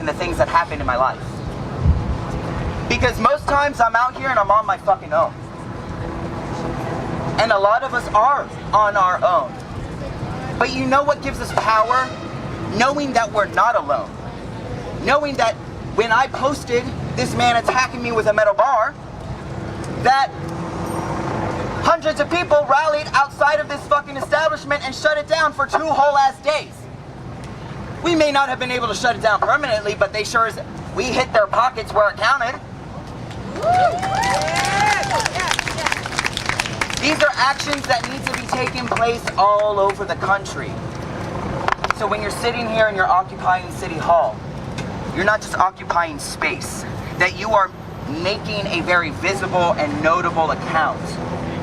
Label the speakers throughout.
Speaker 1: the things that happen in my life. Because most times I'm out here and I'm on my fucking own. And a lot of us are on our own. But you know what gives us power? Knowing that we're not alone. Knowing that when I posted this man attacking me with a metal bar, that hundreds of people rallied outside of this fucking establishment and shut it down for 2 whole ass days. We may not have been able to shut it down permanently, but they sure as we hit their pockets where it counted. These are actions that need to be taking place all over the country. So when you're sitting here and you're occupying City Hall, you're not just occupying space, that you are making a very visible and notable account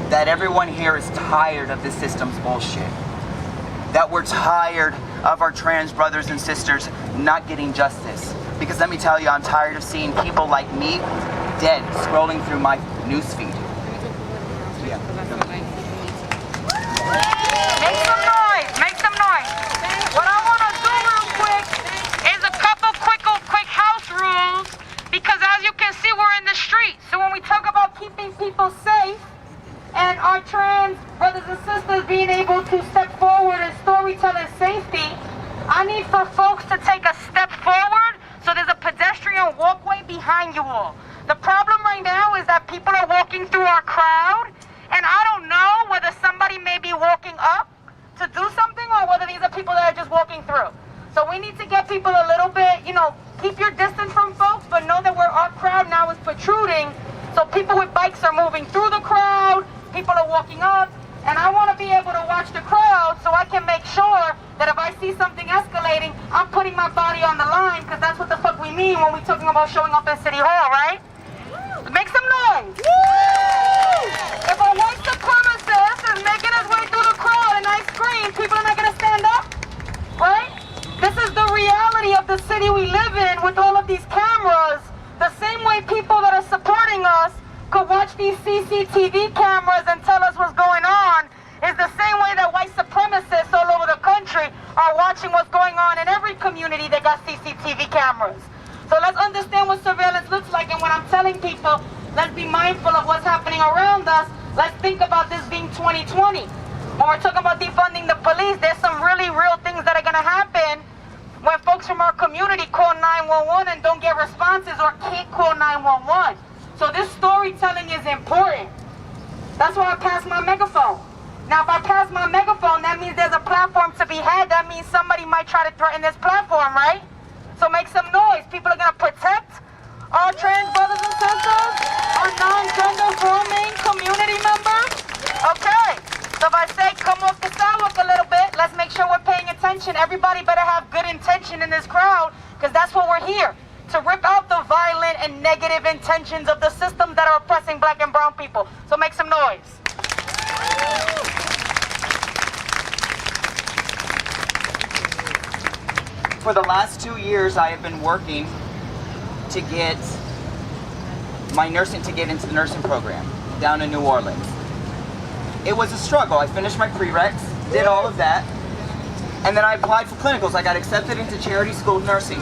Speaker 1: that everyone here is tired of this system's bullshit. That we're tired of our trans brothers and sisters not getting justice. Because let me tell you, I'm tired of seeing people like me dead scrolling through my newsfeed. Yeah.
Speaker 2: Make some noise, make some noise. What I want to do real quick is a couple quick house rules, because as you can see, we're in the street. So when we talk about keeping people safe and our trans brothers and sisters being able to step forward and storytelling safety, I need for folks to take a step forward so there's a pedestrian walkway behind you all. The problem right now is that people are walking through our crowd, and I don't know whether somebody may be walking up to do something or whether these are people that are just walking through. So we need to get people a little bit, keep your distance from folks, but know that our crowd now is protruding. So people with bikes are moving through the crowd, people are walking up, and I want to be able to watch the crowd so I can make sure that if I see something escalating, I'm putting my body on the line, because that's what the fuck we mean when we're talking about showing up in City Hall, right? Make some noise. If a white supremacist is making his way through the crowd and I scream, people are not going to stand up, right? This is the reality of the city we live in with all of these cameras. The same way people that are supporting us could watch these CCTV cameras and tell us what's going on is the same way that white supremacists all over the country are watching what's going on in every community that got CCTV cameras. So let's understand what surveillance looks like, and when I'm telling people, let's be mindful of what's happening around us, let's think about this being 2020. When we're talking about defunding the police, there's some really real things that are going to happen when folks from our community call 911 and don't get responses or can't call 911. So this storytelling is important. That's why I pass my megaphone. Now if I pass my megaphone, that means there's a platform to be had. That means somebody might try to threaten this platform, right? So make some noise. People are going to protect our trans brothers and sisters, our non-gender forming community members. Okay. So if I say come off the sidewalk a little bit, let's make sure we're paying attention. Everybody better have good intention in this crowd, because that's what we're here. To rip out the violent and negative intentions of the systems that are oppressing black and brown people. So make some noise.
Speaker 1: For the last 2 years, I have been working to get into the nursing program down in New Orleans. It was a struggle. I finished my prereqs, did all of that, and then I applied for clinicals. I got accepted into Charity School of Nursing.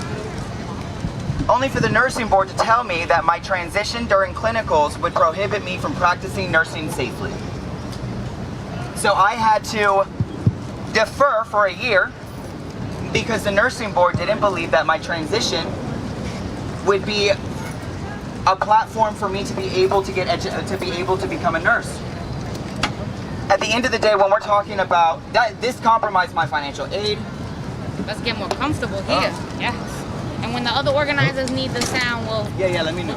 Speaker 1: Only for the nursing board to tell me that my transition during clinicals would prohibit me from practicing nursing safely. So I had to defer for a year, because the nursing board didn't believe that my transition would be a platform for me to be able to become a nurse. At the end of the day, when we're talking about that, this compromised my financial aid.
Speaker 3: Let's get more comfortable here. Yes. And when the other organizers need the sound, we'll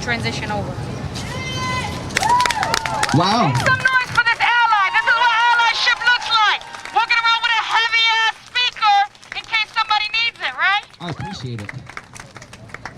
Speaker 3: transition over.
Speaker 1: Wow.
Speaker 2: Make some noise for this ally. This is what allyship looks like. Walking around with a heavy-ass speaker in case somebody needs it, right?
Speaker 1: I appreciate it.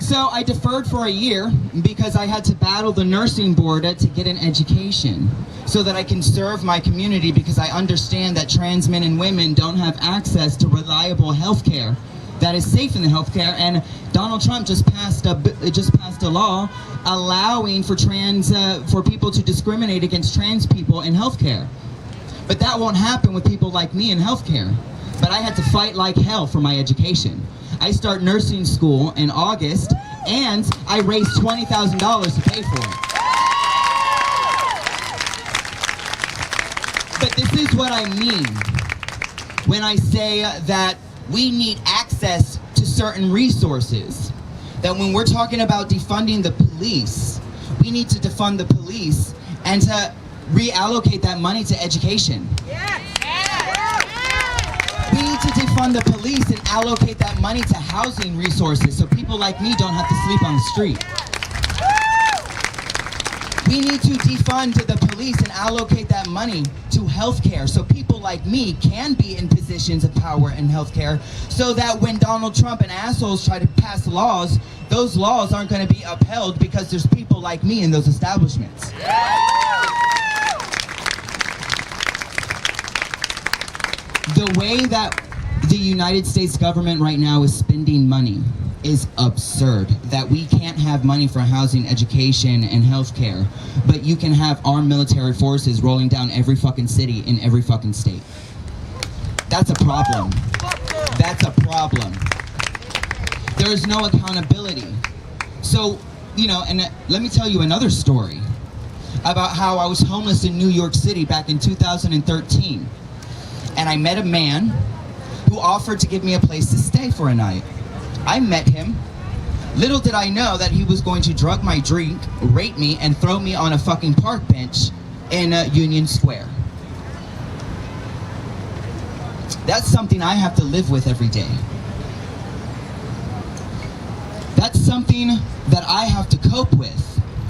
Speaker 1: So I deferred for a year because I had to battle the nursing board to get an education so that I can serve my community, because I understand that trans men and women don't have access to reliable health care that is safe in the healthcare, and Donald Trump just passed a law allowing for people to discriminate against trans people in healthcare. But that won't happen with people like me in healthcare. But I had to fight like hell for my education.
Speaker 4: I start nursing school in August, and I raised $20,000 to pay for it. But this is what I mean when I say that we need access to certain resources. That when we're talking about defunding the police, we need to defund the police and to reallocate that money to education. We need to defund the police and allocate that money to housing resources so people like me don't have to sleep on the street. We need to defund the police and allocate that money to healthcare so people like me can be in positions of power in healthcare, so that when Donald Trump and assholes try to pass laws, those laws aren't going to be upheld because there's people like me in those establishments. The way that the United States government right now is spending money is absurd. That we can't have money for housing, education, and healthcare, but you can have armed military forces rolling down every fucking city in every fucking state. That's a problem. That's a problem. There is no accountability. So, you know, and let me tell you another story about how I was homeless in New York City back in 2013. And I met a man who offered to give me a place to stay for a night. I met him. Little did I know that he was going to drug my drink, rape me, and throw me on a fucking park bench in Union Square. That's something I have to live with every day. That's something that I have to cope with.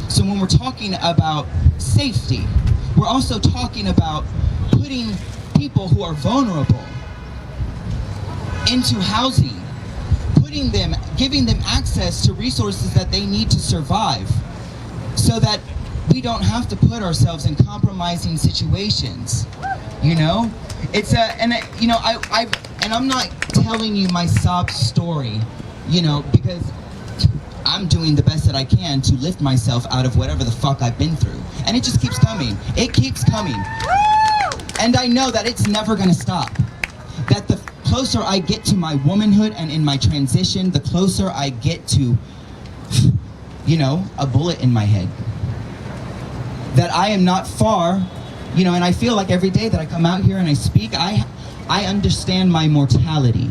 Speaker 4: So when we're talking about safety, we're also talking about putting people who are vulnerable into housing, giving them access to resources that they need to survive, so that we don't have to put ourselves in compromising situations. You know, I'm not telling you my sob story, you know, because I'm doing the best that I can to lift myself out of whatever the fuck I've been through, and it just keeps coming. It keeps coming, and I know that it's never gonna stop. That the closer I get to my womanhood and in my transition, the closer I get to, you know, a bullet in my head. That I am not far, you know, and I feel like every day that I come out here and I speak, I understand my mortality.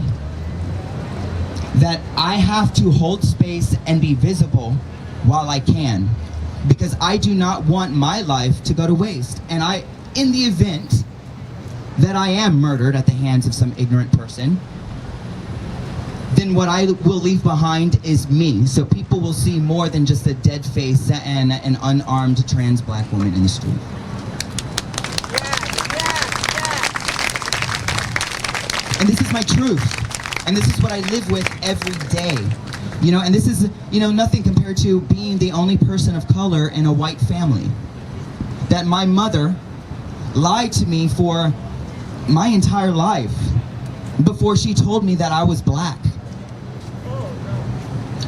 Speaker 4: That I have to hold space and be visible while I can, because I do not want my life to go to waste. And in the event that I am murdered at the hands of some ignorant person, then what I will leave behind is me. So people will see more than just a dead face and an unarmed trans black woman in the street. And this is my truth. And this is what I live with every day. You know, and this is, you know, nothing compared to being the only person of color in a white family. That my mother lied to me for my entire life before she told me that I was black.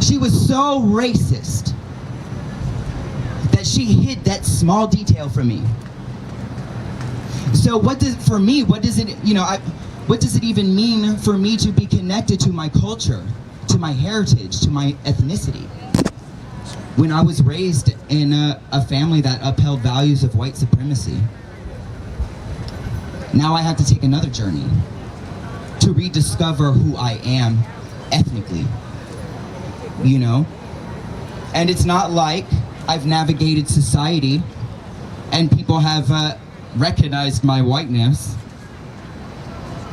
Speaker 4: She was so racist that she hid that small detail from me. So what does it even mean for me to be connected to my culture, to my heritage, to my ethnicity? When I was raised in a family that upheld values of white supremacy, now I have to take another journey to rediscover who I am ethnically, you know? And it's not like I've navigated society and people have recognized my whiteness.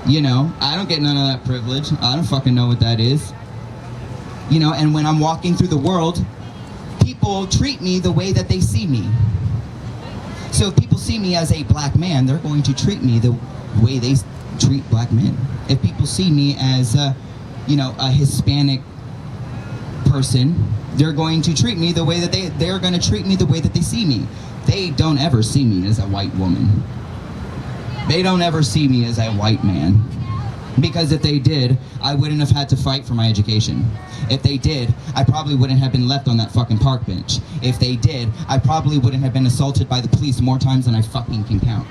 Speaker 4: You know, I don't get none of that privilege. I don't fucking know what that is. You know, and when I'm walking through the world, people treat me the way that they see me. So if people see me as a black man, they're going to treat me the way they treat black men. If people see me as a Hispanic person, they're going to treat me the way that they're going to treat me the way that they see me. They don't ever see me as a white woman. They don't ever see me as a white man. Because if they did, I wouldn't have had to fight for my education. If they did, I probably wouldn't have been left on that fucking park bench. If they did, I probably wouldn't have been assaulted by the police more times than I fucking can count.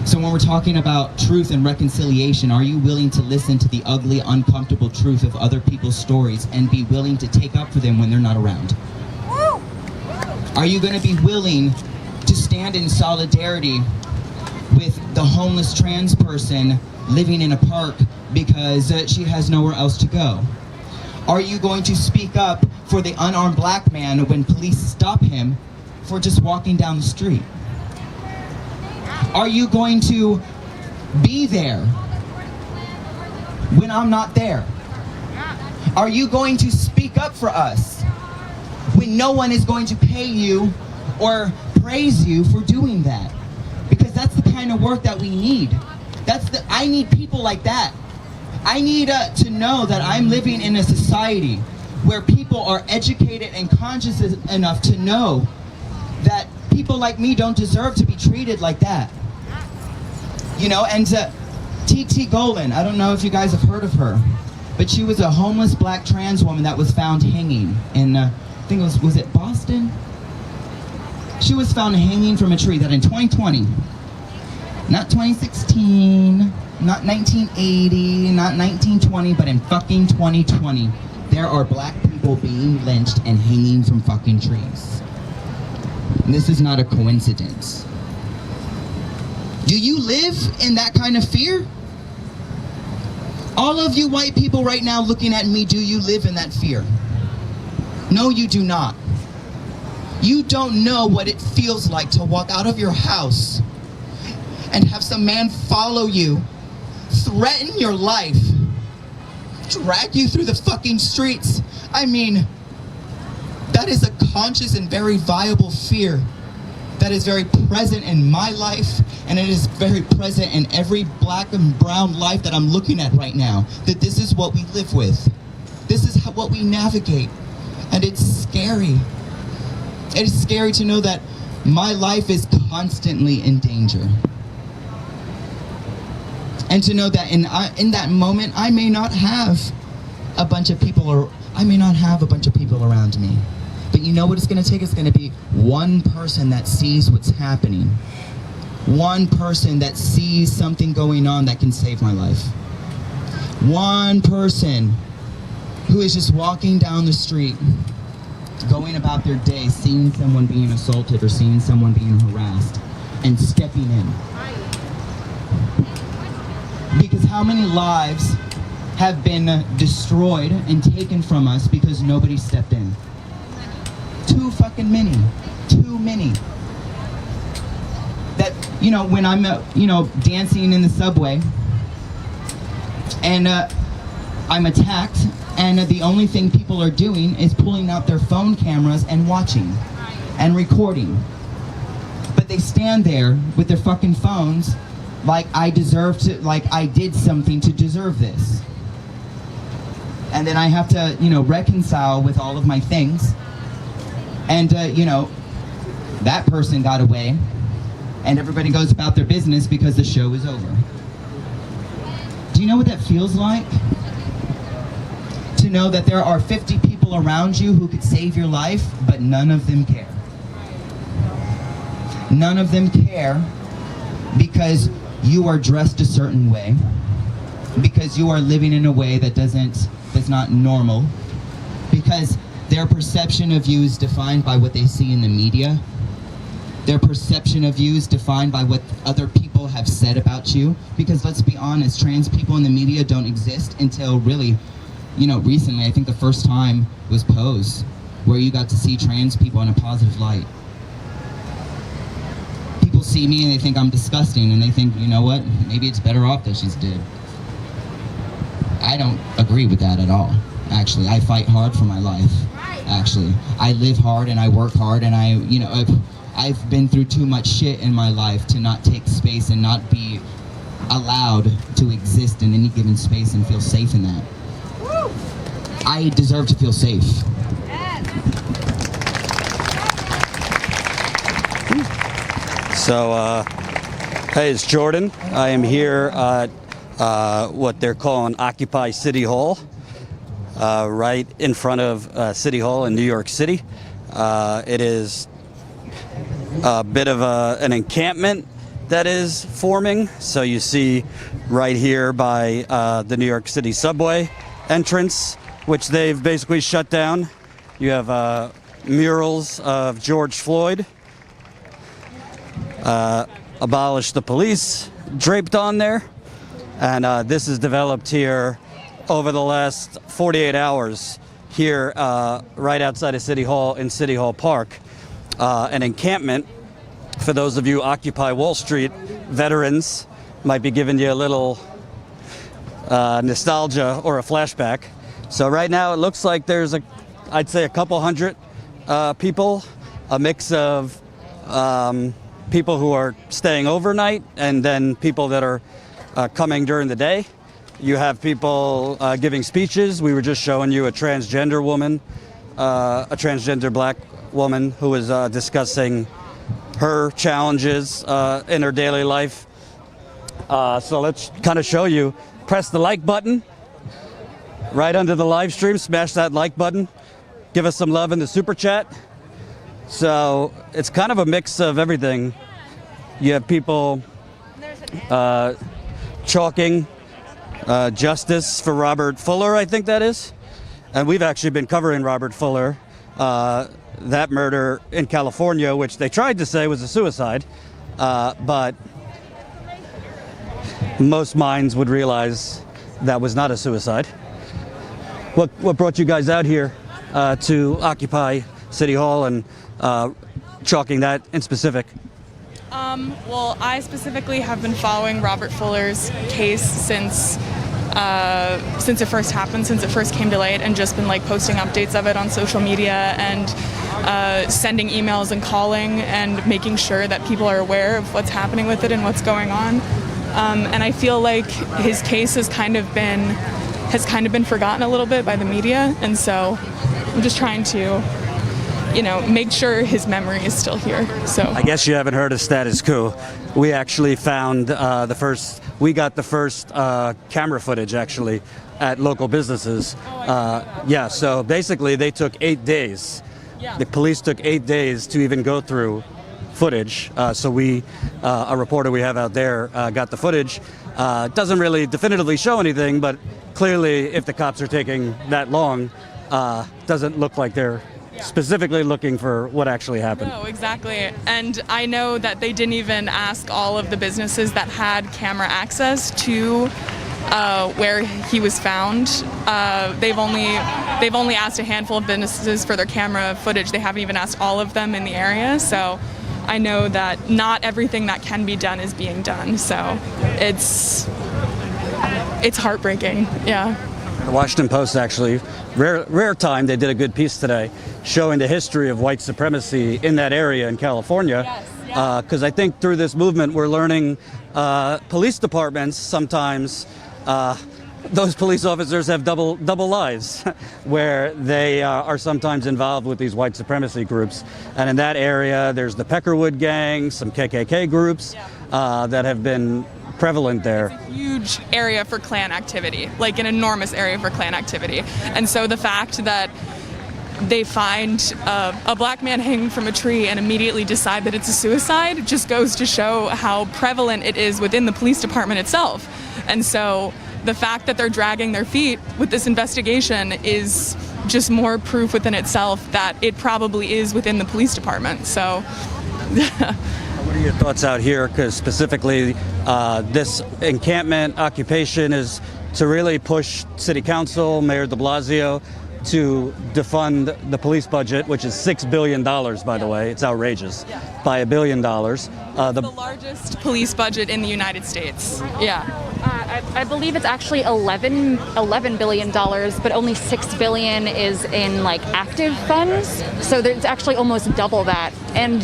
Speaker 4: So when we're talking about truth and reconciliation, are you willing to listen to the ugly, uncomfortable truth of other people's stories and be willing to take up for them when they're not around? Are you going to be willing to stand in solidarity with the homeless trans person living in a park because she has nowhere else to go? Are you going to speak up for the unarmed black man when police stop him for just walking down the street? Are you going to be there when I'm not there? Are you going to speak up for us when no one is going to pay you or praise you for doing that? Because that's the kind of work that we need. I need people like that. I need to know that I'm living in a society where people are educated and conscious enough to know that people like me don't deserve to be treated like that. You know, and T.T. Golan, I don't know if you guys have heard of her, but she was a homeless black trans woman that was found hanging in, I think was it Boston? She was found hanging from a tree that in 2020, not 2016, not 1980, not 1920, but in fucking 2020, there are black people being lynched and hanging from fucking trees. And this is not a coincidence. Do you live in that kind of fear? All of you white people right now looking at me, do you live in that fear? No, you do not. You don't know what it feels like to walk out of your house and have some man follow you, threaten your life, drag you through the fucking streets. I mean, that is a conscious and very viable fear that is very present in my life, and it is very present in every black and brown life that I'm looking at right now, that this is what we live with. This is what we navigate, and it's scary. It is scary to know that my life is constantly in danger. And to know that in that moment, I may not have a bunch of people, or I may not have a bunch of people around me. But you know what it's going to take? It's going to be one person that sees what's happening. One person that sees something going on that can save my life. One person who is just walking down the street, going about their day, seeing someone being assaulted or seeing someone being harassed, and stepping in. Because how many lives have been destroyed and taken from us because nobody stepped in? Too fucking many. Too many. That, you know, when I'm, dancing in the subway and I'm attacked, and the only thing people are doing is pulling out their phone cameras and watching and recording. But they stand there with their fucking phones like I did something to deserve this. And then I have to, reconcile with all of my things. And, that person got away, and everybody goes about their business because the show is over. Do you know what that feels like? To know that there are 50 people around you who could save your life, but none of them care. None of them care because you are dressed a certain way, because you are living in a way that's not normal, because their perception of you is defined by what they see in the media. Their perception of you is defined by what other people have said about you. Because let's be honest, trans people in the media don't exist until really, recently. I think the first time was Pose, where you got to see trans people in a positive light. People see me and they think I'm disgusting, and they think, you know what, maybe it's better off that she's dead. I don't agree with that at all. Actually, I fight hard for my life. Actually, I live hard and I work hard, and I've been through too much shit in my life to not take space and not be allowed to exist in any given space and feel safe in that. I deserve to feel safe.
Speaker 5: So, hey, it's Jordan. I am here at what they're calling Occupy City Hall, right in front of City Hall in New York City. It is a bit of an encampment. that is forming. So you see right here by the New York City subway entrance, which they've basically shut down. You have murals of George Floyd, abolish the police draped on there. And this is developed here over the last 48 hours here right outside of City Hall in City Hall Park. An encampment, for those of you Occupy Wall Street veterans, might be giving you a little nostalgia or a flashback. So right now it looks like there's I'd say a couple hundred people, a mix of people who are staying overnight and then people that are coming during the day. You have people giving speeches. We were just showing you a transgender woman, a transgender black woman who was discussing her challenges in her daily life. So let's kind of show you. Press the like button right under the live stream. Smash that like button. Give us some love in the super chat. So it's kind of a mix of everything. You have people chalking justice for Robert Fuller, I think that is. And we've actually been covering Robert Fuller, that murder in California, which they tried to say was a suicide, but most minds would realize that was not a suicide. What brought you guys out here to occupy City Hall and chalking that in specific?
Speaker 6: Well, I specifically have been following Robert Fuller's case since it first happened, since it first came to light, and just been like posting updates of it on social media and sending emails and calling and making sure that people are aware of what's happening with it and what's going on. And I feel like his case has kind of been forgotten a little bit by the media, and so I'm just trying to, make sure his memory is still here. So
Speaker 5: I guess you haven't heard of status quo. We actually found we got the first camera footage actually at local businesses. So basically they took 8 days.
Speaker 6: Yeah.
Speaker 5: The police took 8 days to even go through footage. So we, a reporter we have out there, got the footage. Doesn't really definitively show anything, but clearly if the cops are taking that long, doesn't look like they're specifically looking for what actually happened.
Speaker 6: No, exactly. And I know that they didn't even ask all of the businesses that had camera access to where he was found. They've only asked a handful of businesses for their camera footage. They haven't even asked all of them in the area. So I know that not everything that can be done is being done. So it's heartbreaking. Yeah.
Speaker 5: The Washington Post actually, rare time, they did a good piece today showing the history of white supremacy in that area in California.
Speaker 6: Yes,
Speaker 5: Because I think through this movement we're learning police departments sometimes, those police officers have double lives where they are sometimes involved with these white supremacy groups. And in that area there's the Peckerwood gang, some KKK groups that have been prevalent there.
Speaker 6: It's a huge area for Klan activity, like an enormous area for Klan activity. And so the fact that they find a black man hanging from a tree and immediately decide that it's a suicide just goes to show how prevalent it is within the police department itself. And so the fact that they're dragging their feet with this investigation is just more proof within itself that it probably is within the police department. So
Speaker 5: what are your thoughts out here? Because specifically this encampment occupation is to really push City Council, Mayor de Blasio, to defund the police budget, which is $6 billion, by the way. It's outrageous. By $1 billion.
Speaker 6: The largest police budget in the United States. Yeah.
Speaker 7: I believe it's actually $11 billion, but only $6 billion is in like active funds. So it's actually almost double that. And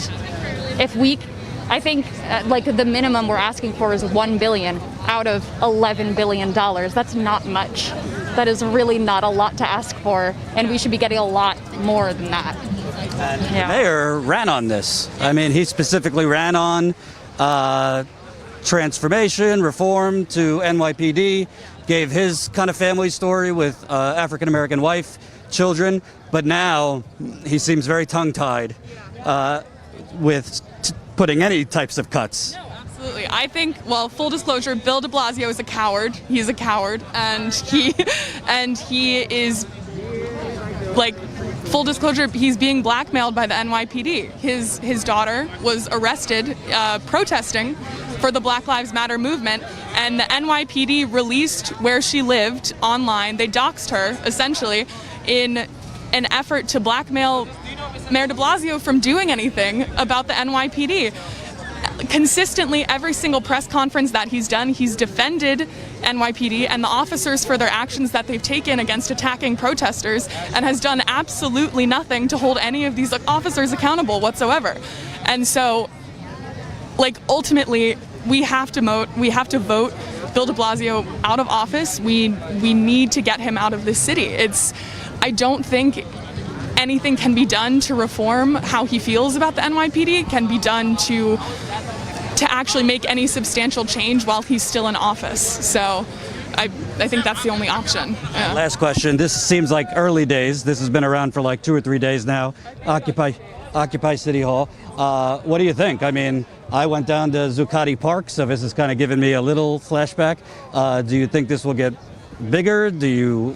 Speaker 7: I think like the minimum we're asking for is $1 billion out of $11 billion. That's not much. That is really not a lot to ask for, and we should be getting a lot more than that.
Speaker 5: The mayor ran on this. I mean, he specifically ran on transformation, reform to NYPD, gave his kind of family story with African-American wife, children, but now he seems very tongue-tied with putting any types of cuts.
Speaker 6: No, Absolutely. I think, well, full disclosure, Bill de Blasio is a coward. He's a coward, and he is, like, full disclosure, he's being blackmailed by the NYPD. His daughter was arrested protesting for the Black Lives Matter movement, and the NYPD released where she lived online. They doxed her, essentially, in an effort to blackmail Mayor de Blasio from doing anything about the NYPD. Consistently, every single press conference that he's done, he's defended NYPD and the officers for their actions that they've taken against attacking protesters, and has done absolutely nothing to hold any of these officers accountable whatsoever. And so, like, ultimately, we have to vote Bill de Blasio out of office. We need to get him out of this city. I don't think anything can be done to reform how he feels about the NYPD, can be done to actually make any substantial change while he's still in office. So I think that's the only option. Yeah.
Speaker 5: Last question. This seems like early days. This has been around for like 2 or 3 days now. Occupy City Hall. What do you think? I mean, I went down to Zuccotti Park, so this has kind of given me a little flashback. Do you think this will get bigger? Do you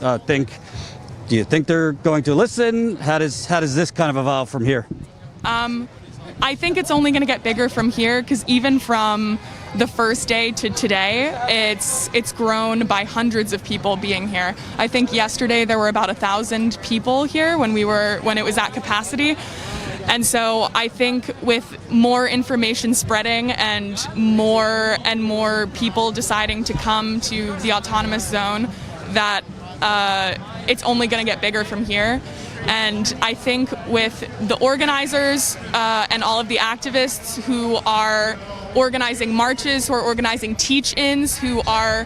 Speaker 5: think they're going to listen? How does this kind of evolve from here?
Speaker 6: I think it's only going to get bigger from here, because even from the first day to today, it's grown by hundreds of people being here. I think yesterday there were about 1,000 people here when it was at capacity. And so I think with more information spreading and more people deciding to come to the autonomous zone, that it's only going to get bigger from here. And I think with the organizers and all of the activists who are organizing marches, who are organizing teach-ins, who are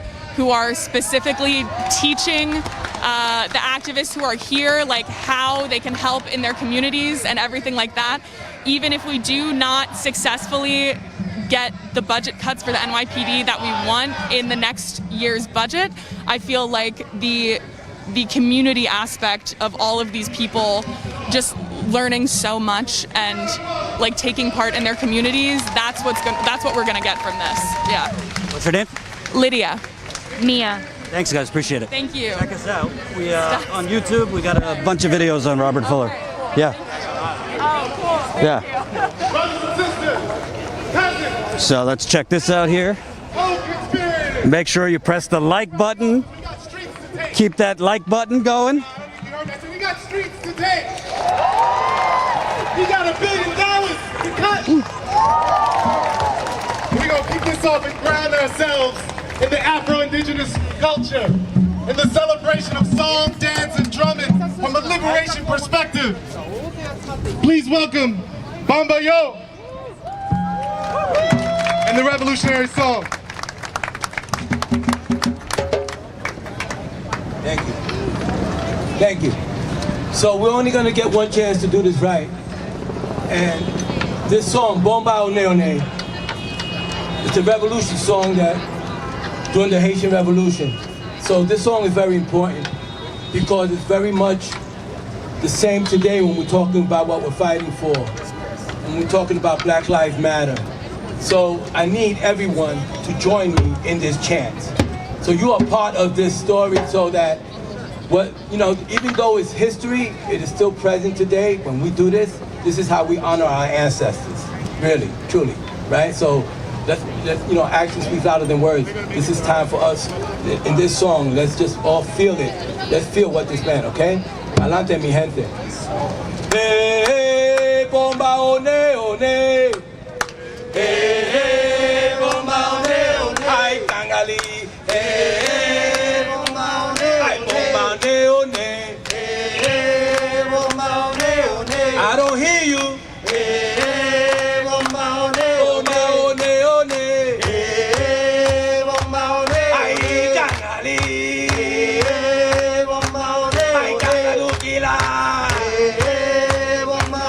Speaker 6: specifically teaching the activists who are here, like, how they can help in their communities and everything like that, even if we do not successfully get the budget cuts for the NYPD that we want in the next year's budget, I feel like the community aspect of all of these people just learning so much and, like, taking part in their communities, that's what we're gonna get from this. Yeah.
Speaker 5: What's your name?
Speaker 6: Lydia.
Speaker 7: Mia.
Speaker 5: Thanks, guys. Appreciate it.
Speaker 6: Thank you.
Speaker 5: Check us out. We on YouTube. We got a bunch of videos on Robert Fuller. Yeah.
Speaker 6: Oh, cool. Thank
Speaker 5: you. So let's check this out here. Make sure you press the like button. Keep that like button going.
Speaker 8: We got streets today. We got $1 billion to cut. We're going to keep this up and ground ourselves in the Afro-Indigenous culture, in the celebration of song, dance, and drumming from a liberation perspective. Please welcome Bamba Yo and the revolutionary song.
Speaker 9: Thank you. Thank you. So we're only going to get one chance to do this right. And this song, Bomba One One, it's a revolution song that during the Haitian Revolution. So this song is very important because it's very much the same today when we're talking about what we're fighting for. When we're talking about Black Lives Matter. So I need everyone to join me in this chant. So you are part of this story so that even though it's history, it is still present today. When we do this, this is how we honor our ancestors, really, truly, right? So let's action speaks louder than words. This is time for us in this song. Let's just all feel it. Let's feel what this meant, okay? Adelante, mi gente. Hey, bomba one one. Hey, bomba one one. Ay, tangali. Hey, bomba one one. Ay, bomba one one. Hey, bomba one one. I don't hear you. Hey, bomba one one. Bomba one one. Hey, bomba one one. Ay, tangali. Hey, bomba one one. Ay, tangalukila. Hey, bomba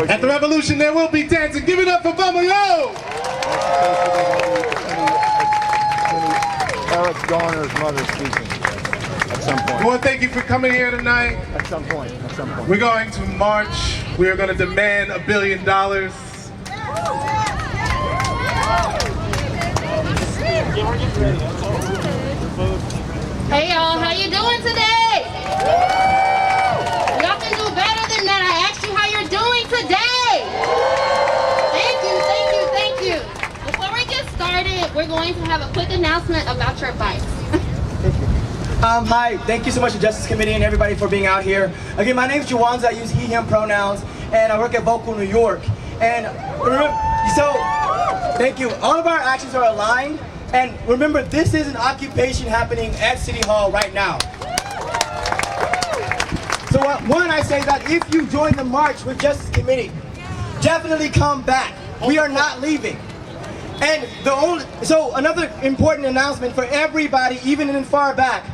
Speaker 8: At the revolution, there will be dancing. Give it up for Bumble, yo!
Speaker 10: Eric Garner's mother speaking at some point.
Speaker 8: I want to thank you for coming here tonight.
Speaker 10: At some point.
Speaker 8: We're going to march. We are going to demand $1 billion.
Speaker 2: Hey y'all, how you doing today? Y'all can do better than that. I asked you how you're doing today. Thank you. Before we get started, we're going to have a quick announcement about your bikes.
Speaker 11: Hi, thank you so much to Justice Committee and everybody for being out here. Again, my name is Juwanza, I use he, him pronouns, and I work at Vocal New York. And remember, thank you. All of our actions are aligned, and remember, this is an occupation happening at City Hall right now. So one, I say that if you join the march with Justice Committee, definitely come back. We are not leaving. And so another important announcement for everybody, even in far back,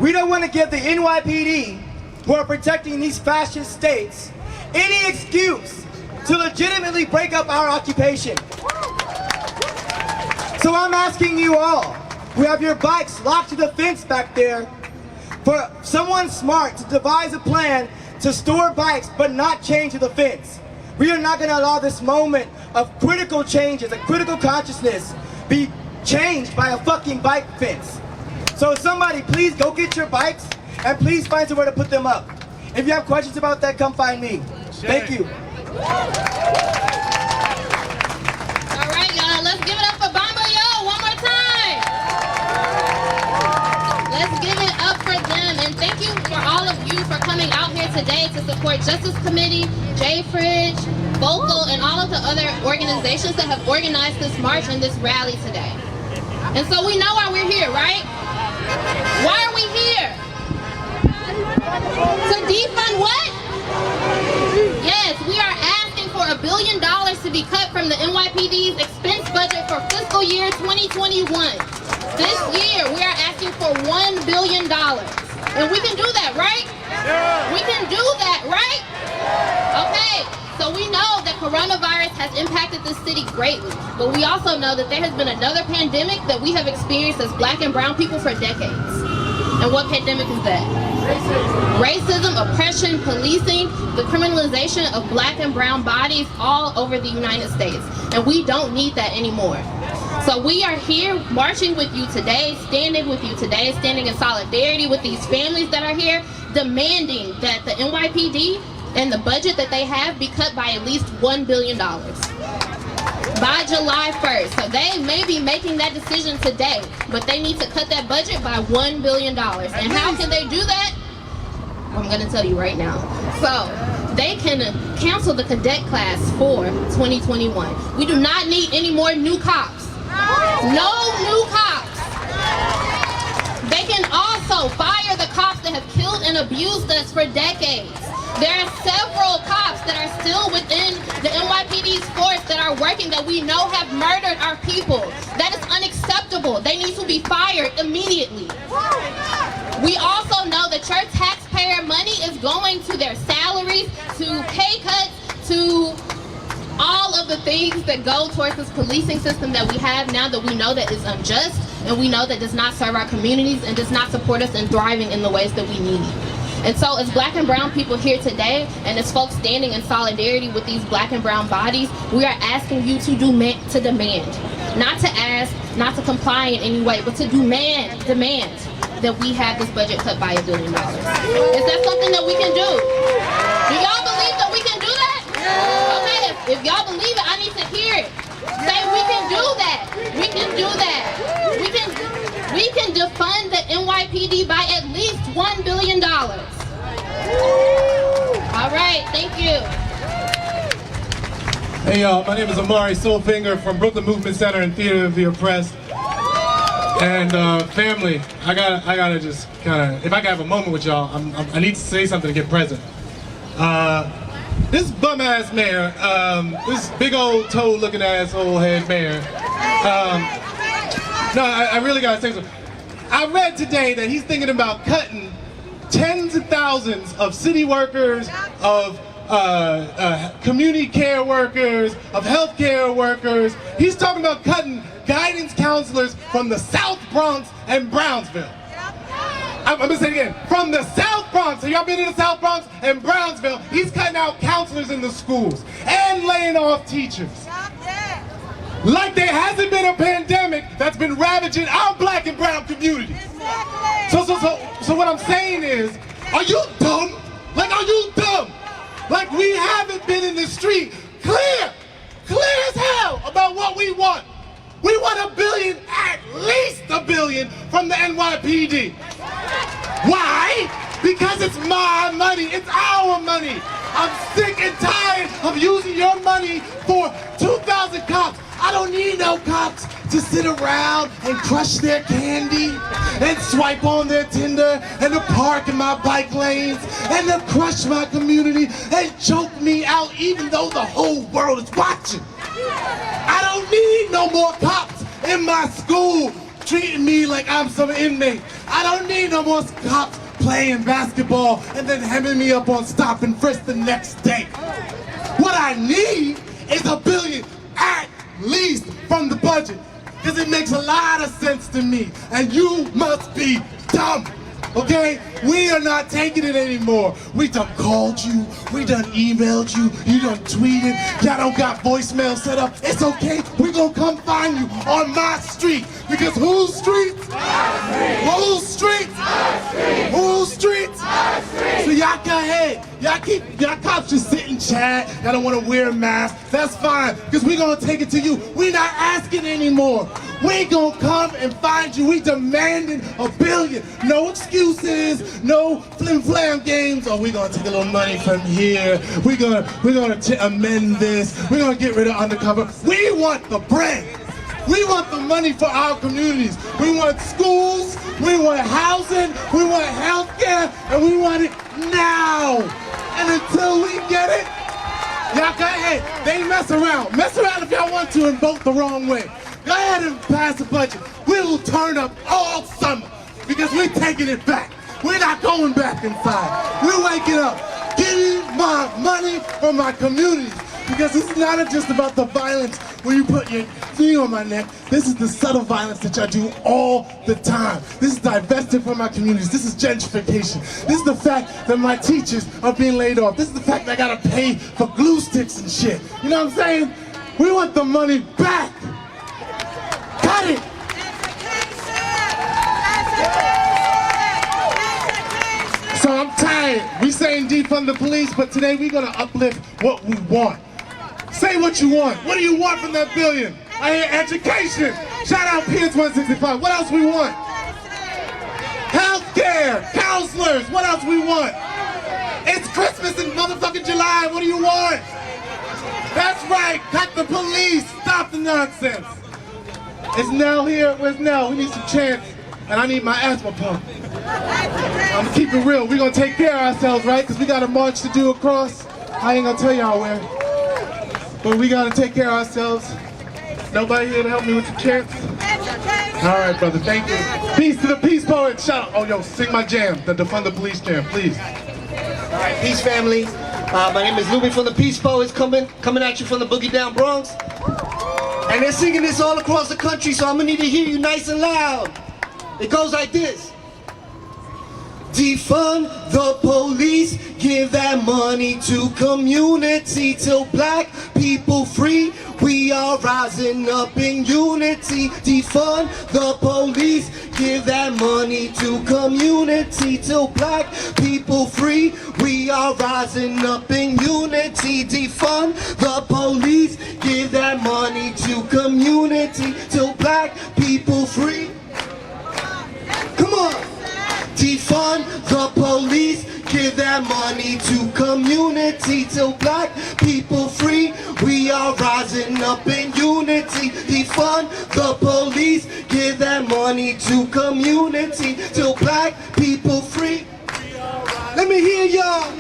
Speaker 11: we don't want to give the NYPD, who are protecting these fascist states, any excuse to legitimately break up our occupation. So I'm asking you all, who have your bikes locked to the fence back there, for someone smart to devise a plan to store bikes but not chain to the fence. We are not going to allow this moment of critical changes, a critical consciousness, be changed by a fucking bike fence. So somebody, please go get your bikes and please find somewhere to put them up. If you have questions about that, come find me. Thank you.
Speaker 2: All right, y'all, let's give it up for Bamba Yo one more time. Let's give it up for them. And thank you for all of you for coming out here today to support Justice Committee, J-Fridge, Vocal, and all of the other organizations that have organized this march and this rally today. And so we know why we're here, right? Why are we here? To defund what? Yes, we are asking for $1 billion to be cut from the NYPD's expense budget for fiscal year 2021. This year, we are asking for $1 billion. And we can do that, right? We can do that, right? Okay, so we know that coronavirus has impacted this city greatly, but we also know that there has been another pandemic that we have experienced as Black and brown people for decades. And what pandemic is that? Racism, oppression, policing, the criminalization of Black and brown bodies all over the United States. And we don't need that anymore. So we are here marching with you today, standing with you today, standing in solidarity with these families that are here, demanding that the NYPD and the budget that they have be cut by at least $1 billion.
Speaker 12: by July 1st. So they may be making that decision today, but they need to cut that budget by $1 billion. And how can they do that? I'm gonna tell you right now. So they can cancel the cadet class for 2021. We do not need any more new cops. No new cops. They can also fire the cops that have killed and abused us for decades. There are several cops that are still within the NYPD's force that are working that we know have murdered our people. That is unacceptable. They need to be fired immediately. We also know that your taxpayer money is going to their salaries, to pay cuts, to all of the things that go towards this policing system that we have now that we know that is unjust and we know that does not serve our communities and does not support us in thriving in the ways that we need. And so as black and brown people here today, and as folks standing in solidarity with these black and brown bodies, we are asking you to demand, not to ask, not to comply in any way, but to demand that we have this budget cut by $1 billion. Is that something that we can do? Do y'all believe that we can do that? Okay, if y'all believe it, I need to hear it. Say we can do that. We can do that. We can defund the NYPD by at least $1 billion. All right, thank you.
Speaker 8: Hey y'all, my name is Amari Soulfinger from Brooklyn Movement Center and Theater of the Oppressed. And family, I gotta just kind of, if I can have a moment with y'all, I need to say something to get present. This bum-ass mayor, this big old toad-looking ass old head mayor, no, I really gotta say something. I read today that he's thinking about cutting tens of thousands of city workers, of community care workers, of healthcare workers. He's talking about cutting guidance counselors from the South Bronx and Brownsville. I'm gonna say it again. From the South Bronx, so y'all been in the South Bronx and Brownsville, he's cutting out counselors in the schools and laying off teachers. Like there hasn't been a pandemic that's been ravaging our black and brown communities. So what I'm saying is, are you dumb? Like, are you dumb? Like, we haven't been in the street clear as hell about what we want. We want $1 billion, at least $1 billion from the NYPD. Why? Because it's my money, it's our money. I'm sick and tired of using your money for 2,000 cops. I don't need no cops to sit around and crush their candy and swipe on their Tinder and to park in my bike lanes and to crush my community and choke me out even though the whole world is watching. I don't need no more cops in my school treating me like I'm some inmate. I don't need no more cops playing basketball and then hemming me up on stop and frisk the next day. What I need is $1 billion at least from the budget, because it makes a lot of sense to me, and you must be dumb. Okay? We are not taking it anymore. We done called you, we done emailed you, you done tweeted, y'all don't got voicemail set up. It's okay, we gonna come find you on my street. Because whose streets? Whose streets? Whose streets? So y'all go ahead. Y'all cops just sit and chat. Y'all don't want to wear a mask. That's fine, because we gonna take it to you. We not asking anymore. We gonna come and find you. We demanding $1 billion. No excuses, no flim-flam games. Oh, we gonna take a little money from here. We're gonna amend this. We're gonna get rid of undercover. We want the bread. We want the money for our communities. We want schools, we want housing, we want health care, and we want it now. And until we get it, y'all go ahead. They mess around. Mess around if y'all want to and vote the wrong way. Go ahead and pass the budget. We will turn up all summer because we're taking it back. We're not going back inside. We're waking up. Give me my money for my communities. Because it's not just about the violence where you put your knee on my neck. This is the subtle violence that y'all do all the time. This is divesting from our communities. This is gentrification. This is the fact that my teachers are being laid off. This is the fact that I gotta pay for glue sticks and shit. You know what I'm saying? We want the money back. Cut it. So I'm tired. We saying defund the police, but today we're gonna uplift what we want. Say what you want. What do you want from that billion? I hear education. Shout out Piers 165. What else we want? Healthcare, counselors. What else we want? It's Christmas in motherfucking July. What do you want? That's right. Cut the police. Stop the nonsense. Is Nell here? Where's Nell? We need some chants, and I need my asthma pump. I'm gonna keep it real. We're gonna take care of ourselves, right? Because we got a march to do across. I ain't gonna tell y'all where. But we gotta take care of ourselves. Nobody here to help me with the chants? All right, brother, thank you. Peace to the peace poet. Shout out. Oh, yo, sing my jam, the Defund the Police jam, please.
Speaker 11: All right, peace family. My name is Louie from the Peace Poets, coming at you from the Boogie Down Bronx. And they're singing this all across the country, so I'm gonna need to hear you nice and loud. It goes like this. Defund the police, give that money to community till black people free. We are rising up in unity. Defund the police, give that money to community till black people free. We are rising up in unity. Defund the police, give that money to community till black people free. Come on. Defund the police, give that money to community till black people free. We are rising up in unity. Defund the police, give that money to community till black people free. Let me hear y'all.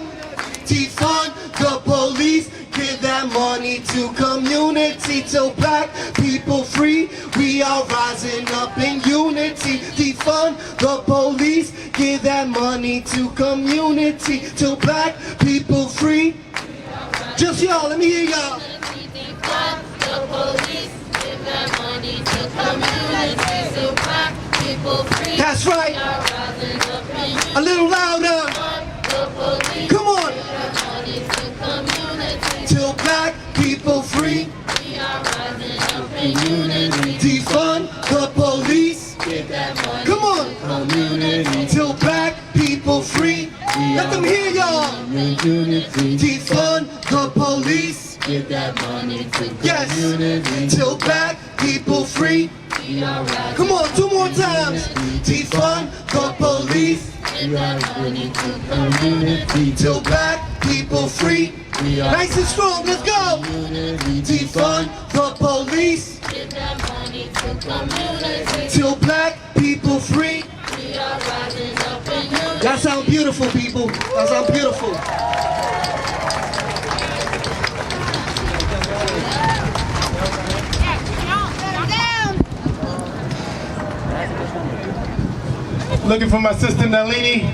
Speaker 11: Defund the police, give that money to community till black people free. We are rising up in unity. Defund the police, give that money to community till black people free. Just y'all, let me hear y'all. Defund the police, give that money to community till black people free. That's right. A little louder. Come on. Till black people free. We are rising up in unity. Defund the police. Come on. Community. Till black people free. Let them hear y'all. Defund the police. Give that money to community. Till black people free. Come on, 2 more times. Defund the police. Give that money to community. Till black people free. Nice and strong, let's go! Defund the police. Give that money to community. Till black people free. We are rising up in unity. That sounds beautiful, people. That sounds beautiful.
Speaker 8: Looking for my sister Nalini.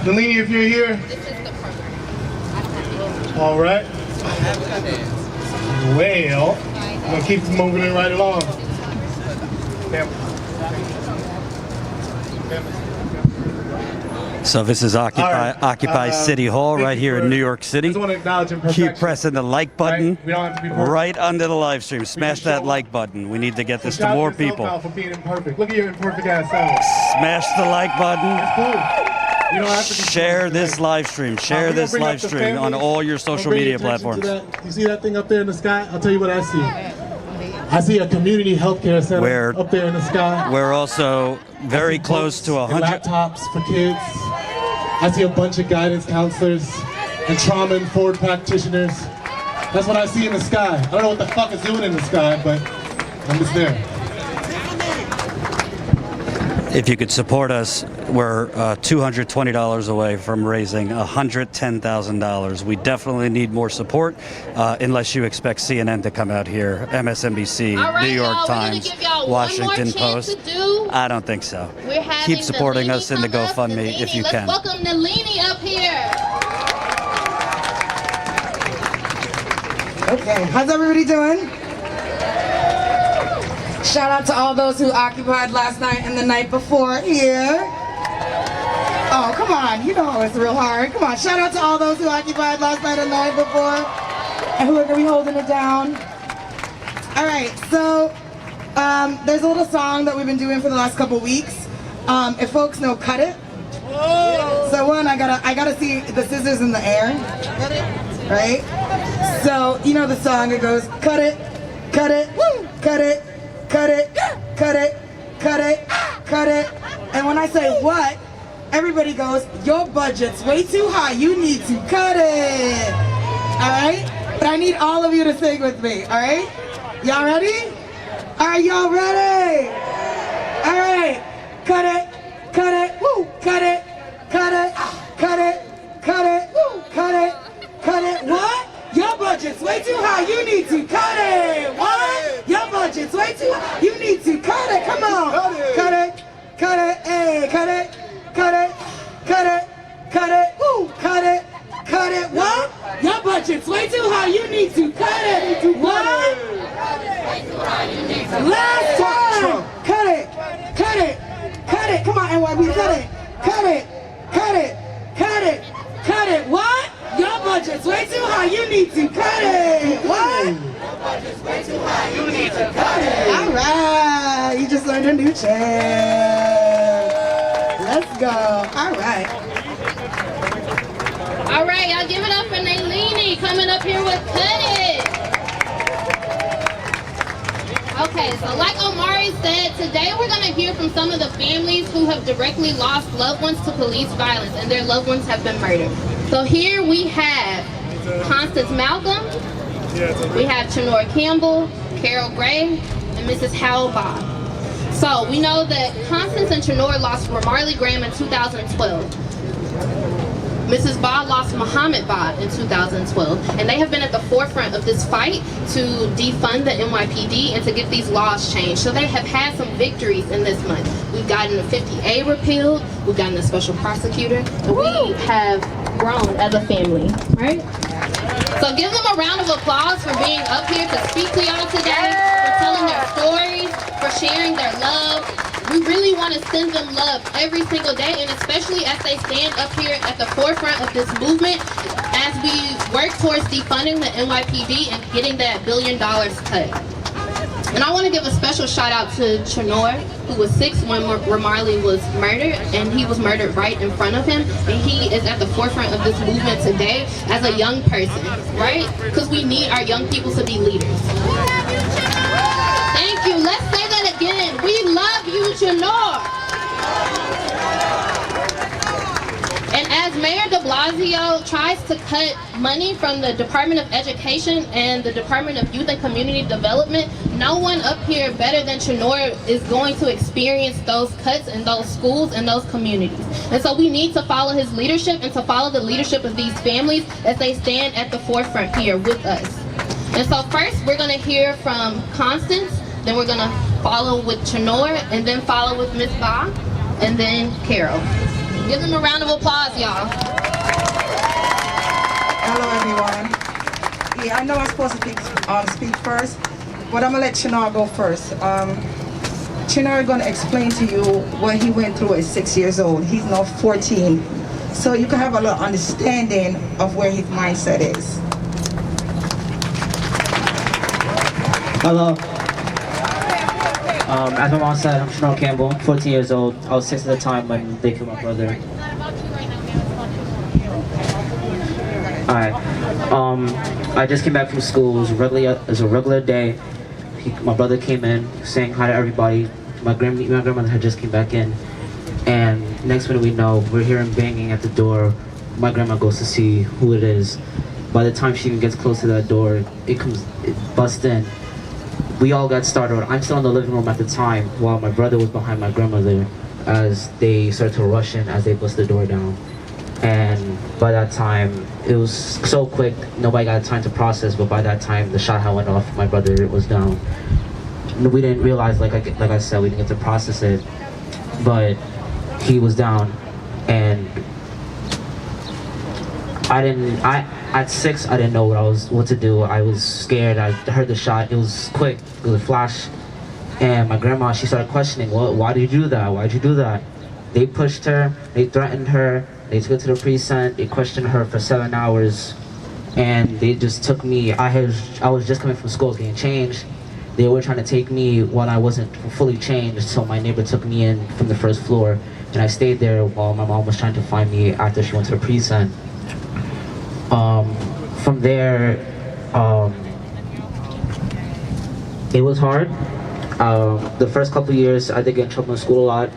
Speaker 8: Nalini, if you're here. All right. Well, I'm gonna keep moving it right along.
Speaker 5: So this is Occupy City Hall right here in New York City. Keep pressing the like button right under the live stream. Smash that like button. We need to get this to more people.
Speaker 8: For being imperfect. Look at your imperfect ass self.
Speaker 5: Smash the like button.
Speaker 8: That's cool. You don't have to
Speaker 5: share this live stream. Share this live stream on all your social media platforms.
Speaker 8: You see that thing up there in the sky? I'll tell you what I see. I see a community healthcare center up there in the sky.
Speaker 5: We're also very close to 100
Speaker 8: laptops for kids. I see a bunch of guidance counselors and trauma-informed practitioners. That's what I see in the sky. I don't know what the fuck it's doing in the sky, but I'm just there.
Speaker 5: If you could support us, we're $220 away from raising $110,000. We definitely need more support, unless you expect CNN to come out here, MSNBC, New York Times, Washington Post. I don't think so. Keep supporting us in the GoFundMe if you can.
Speaker 12: Let's welcome Nalini up here.
Speaker 13: Okay, how's everybody doing? Shout out to all those who occupied last night and the night before here. Oh, come on, you know it's real hard. Come on, shout out to all those who occupied last night and the night before and who are gonna be holding it down. All right, so there's a little song that we've been doing for the last couple weeks. If folks know Cut It. So one, I gotta see the scissors in the air. right? So, you know the song, it goes, cut it, woo, cut it, cut it, cut it, cut it, cut it. And when I say what, everybody goes, your budget's way too high, you need to cut it. All right? But I need all of you to sing with me, all right? Y'all ready? Are y'all ready? All right, cut it, woo, cut it, cut it, cut it, cut it, woo, cut it, what? Your budget's way too high, you need to cut it. What? Your budget's way too high, you need to cut it. Come on. Cut it, hey, cut it, woo, cut it, what? Your budget's way too high, you need to cut it. What? Last time. Cut it. Come on, NYPD, cut it. What? Your budget's way too high, you need to cut it. What? Your budget's way too high, you need to cut it. All right, you just learned a new chant. Let's go. All right.
Speaker 12: All right, y'all give it up for Nailini coming up here with Cut It. Okay, so like Omari said, today we're going to hear from some of the families who have directly lost loved ones to police violence and their loved ones have been murdered. So here we have Constance Malcolm, we have Chenora Campbell, Carol Gray, and Mrs. Howell Bah. So we know that Constance and Chenora lost Marley Graham in 2012. Mrs. Bah lost Mohamed Bah in 2012, and they have been at the forefront of this fight to defund the NYPD and to get these laws changed. So they have had some victories in this month. We've gotten the 50A repealed, we've gotten a special prosecutor, and we have grown as a family, right? So give them a round of applause for being up here to speak to y'all today, for telling their stories, for sharing their love. We really want to send them love every single day, and especially as they stand up here at the forefront of this movement as we work towards defunding the NYPD and getting that $1 billion cut. And I want to give a special shout out to Chenora, who was 6 when Marley was murdered, and he was murdered right in front of him, and he is at the forefront of this movement today as a young person, right? Because we need our young people to be leaders. Thank you. Let's say that again. We love you, Chenora. And as Mayor de Blasio tries to cut money from the Department of Education and the Department of Youth and Community Development, no one up here better than Chenora is going to experience those cuts in those schools and those communities. And so we need to follow his leadership and to follow the leadership of these families as they stand at the forefront here with us. And so first we're going to hear from Constance, then we're going to follow with Chenora, and then follow with Miss Bah, and then Carol. Give them a round of applause, y'all.
Speaker 13: Hello, everyone. Yeah, I know I'm supposed to speak first, but I'm gonna let Chenora go first. Chenora is gonna explain to you what he went through at 6 years old. He's now 14, so you can have a little understanding of where his mindset is.
Speaker 14: Hello. As my mom said, I'm Chenora Campbell, 14 years old. I was 6 at the time when they killed my brother. Alright. I just came back from school. It was a regular day. My brother came in, saying hi to everybody. My grandmother had just came back in. And next minute we know, we're hearing banging at the door. My grandma goes to see who it is. By the time she even gets close to that door, it busts in. We all got startled. I'm still in the living room at the time while my brother was behind my grandmother as they started to rush in as they bust the door down. And by that time, it was so quick, nobody got time to process, but by that time, the shot had went off, my brother was down. We didn't realize, like I said, we didn't get to process it, but he was down, and at 6, I didn't know what to do. I was scared. I heard the shot. It was quick. It was a flash. And my grandma, she started questioning, well, why did you do that? Why'd you do that? They pushed her. They threatened her. They took her to the precinct. They questioned her for 7 hours. And they just took me. I was just coming from school getting changed. They were trying to take me when I wasn't fully changed. So my neighbor took me in from the first floor. And I stayed there while my mom was trying to find me after she went to the precinct. from there, it was hard. The first couple of years, I did get in trouble in school a lot.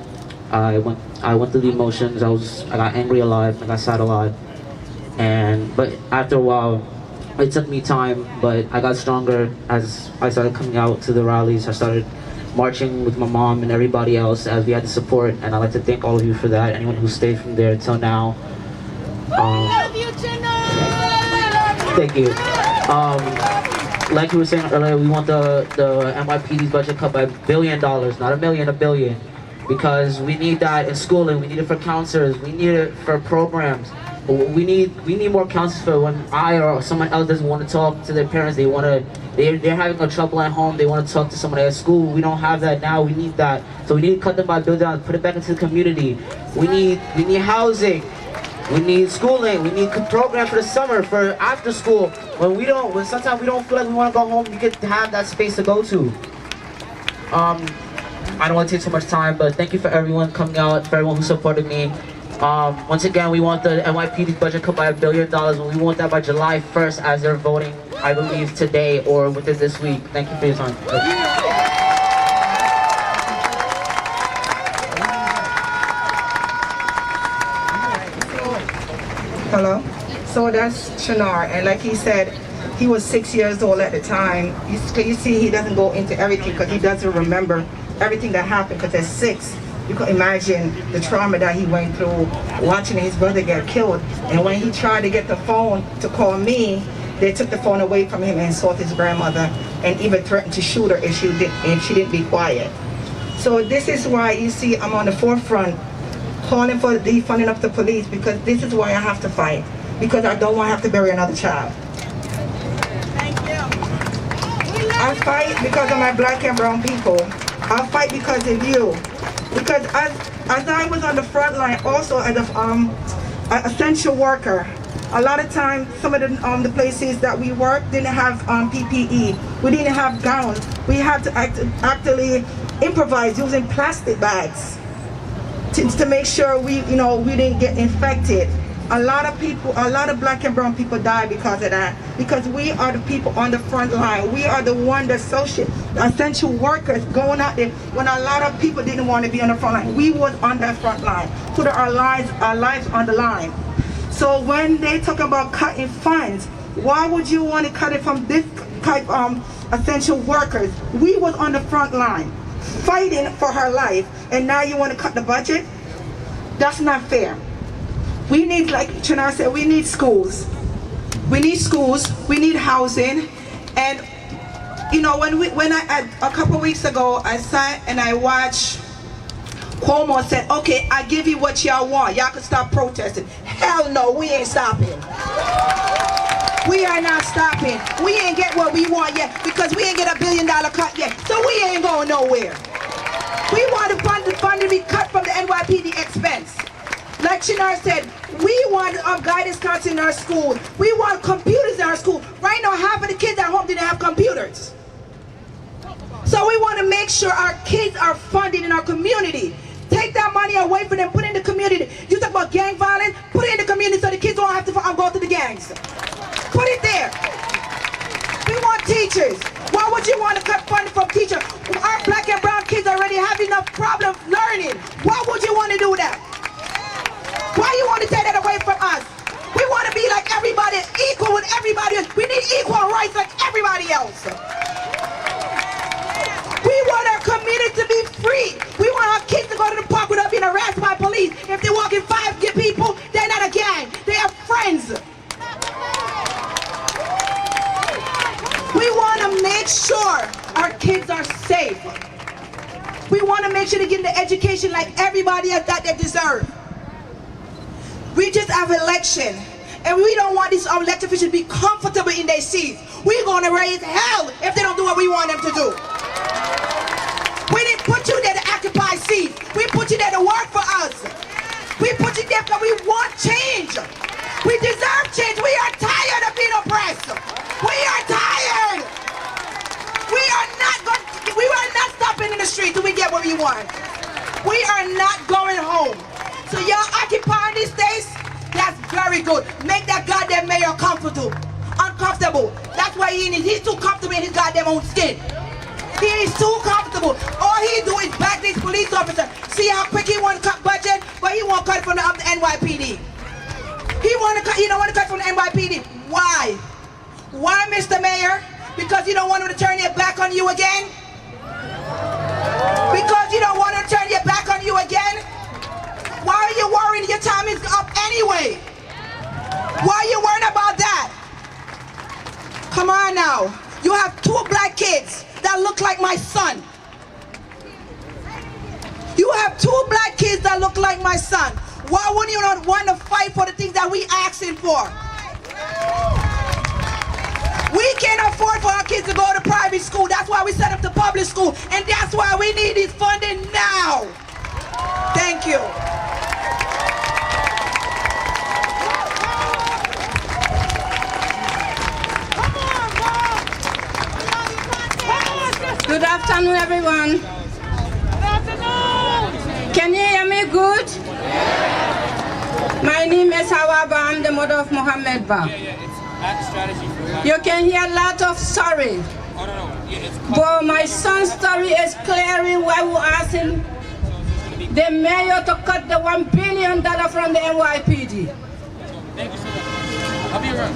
Speaker 14: I went through the emotions. I got angry a lot. I got sad a lot. But after a while, it took me time, but I got stronger as I started coming out to the rallies. I started marching with my mom and everybody else as we had the support, and I'd like to thank all of you for that, anyone who stayed from there till now. Thank you. Like you were saying earlier, we want the NYPD's budget cut by $1 billion, not $1 million, $1 billion. Because we need that in schooling, we need it for counselors, we need it for programs. We need more counselors for when I or someone else doesn't want to talk to their parents. They're having a trouble at home. They want to talk to somebody at school. We don't have that now. We need that. So we need to cut them by $1 billion, put it back into the community. We need housing. We need schooling. We need programs for the summer, for after school. When sometimes we don't feel like we want to go home, you get to have that space to go to. I don't want to take too much time, but thank you for everyone coming out, for everyone who supported me. Once again, we want the NYPD's budget cut by $1 billion, and we want that by July 1st as they're voting, I believe, today or within this week. Thank you for your time.
Speaker 13: Hello? So that's Shinar, and like he said, he was 6 years old at the time. You see, he doesn't go into everything because he doesn't remember everything that happened, because at 6, you can imagine the trauma that he went through watching his brother get killed. And when he tried to get the phone to call me, they took the phone away from him and assaulted his grandmother and even threatened to shoot her if she didn't be quiet. So this is why you see I'm on the forefront calling for defunding of the police, because this is why I have to fight, because I don't want to have to bury another child.
Speaker 2: Thank you.
Speaker 13: I fight because of my black and brown people. I fight because of you. Because as I was on the front line, also as an essential worker, a lot of times some of the places that we worked didn't have PPE. We didn't have gowns. We had to actually improvise using plastic bags to make sure we didn't get infected. A lot of black and brown people died because of that. Because we are the people on the front line. We are the one that essential workers going out there when a lot of people didn't want to be on the front line. We was on that front line, put our lives on the line. So when they talk about cutting funds, why would you want to cut it from this type of essential workers? We was on the front line, fighting for her life, and now you want to cut the budget? That's not fair. We need, like Chana said, we need schools. We need schools, we need housing. And when a couple weeks ago, I sat and I watched Cuomo said, okay, I give you what y'all want. Y'all can stop protesting. Hell no, we ain't stopping. We are not stopping. We ain't get what we want yet, because we ain't get $1 billion cut yet. So we ain't going nowhere. We want the fund to be cut from the NYPD expense. Like Shinar said, we want guidance counselors in our school. We want computers in our school. Right now, half of the kids at home didn't have computers. So we want to make sure our kids are funded in our community. Take that money away from them, put it in the community. You talk about gang violence, put it in the community so the kids don't have to go to the gangs. Put it there. We want teachers. Why would you want to cut funding from teachers? Our black and brown kids already have enough problems learning. Why would you want to do that? Why you want to take that away from us? We want to be like everybody, equal with everybody else. We need equal rights like everybody else. We want our community to be free. We want our kids to go to the park without being harassed by police. If they walk in 5 people, they're not a gang. They are friends. We want to make sure our kids are safe. We want to make sure they get the education like everybody else that they deserve. We just have an election, and we don't want these elected officials to be comfortable in their seats. We're going to raise hell if they don't do what we want them to do. We didn't put you there to occupy seats. We put you there to work for us. We put you there because we want change. We deserve change. We are tired of being oppressed. We are tired. We are not stopping in the street till we get what we want. We are not going home. So y'all occupying these days, that's very good. Make that goddamn mayor comfortable. comfortable. That's why he's too comfortable in his goddamn own skin. He is too comfortable. All he do is back these police officers. See how quick he want to cut budget, but he won't cut from the NYPD. He don't want to cut from the NYPD. Why? Why, Mr. Mayor? Because you don't want him to turn your back on you again? Because you don't want him to turn your back on you again? Why are you worried? Your time is up anyway. Why are you worried about that? Come on now. You have 2 black kids that look like my son. You have 2 black kids that look like my son. Why wouldn't you not want to fight for the things that we asking for? We can't afford for our kids to go to private school. That's why we set up the public school. And that's why we need this funding now. Thank you.
Speaker 15: Good afternoon, everyone. Good afternoon. Can you hear me good? My name is Hawa Bah. I'm the mother of Mohamed Bah. You can hear a lot of story. But my son's story is clearly why we're asking the mayor to cut the $1 billion from the NYPD.
Speaker 16: Thank you so much. I'll be around.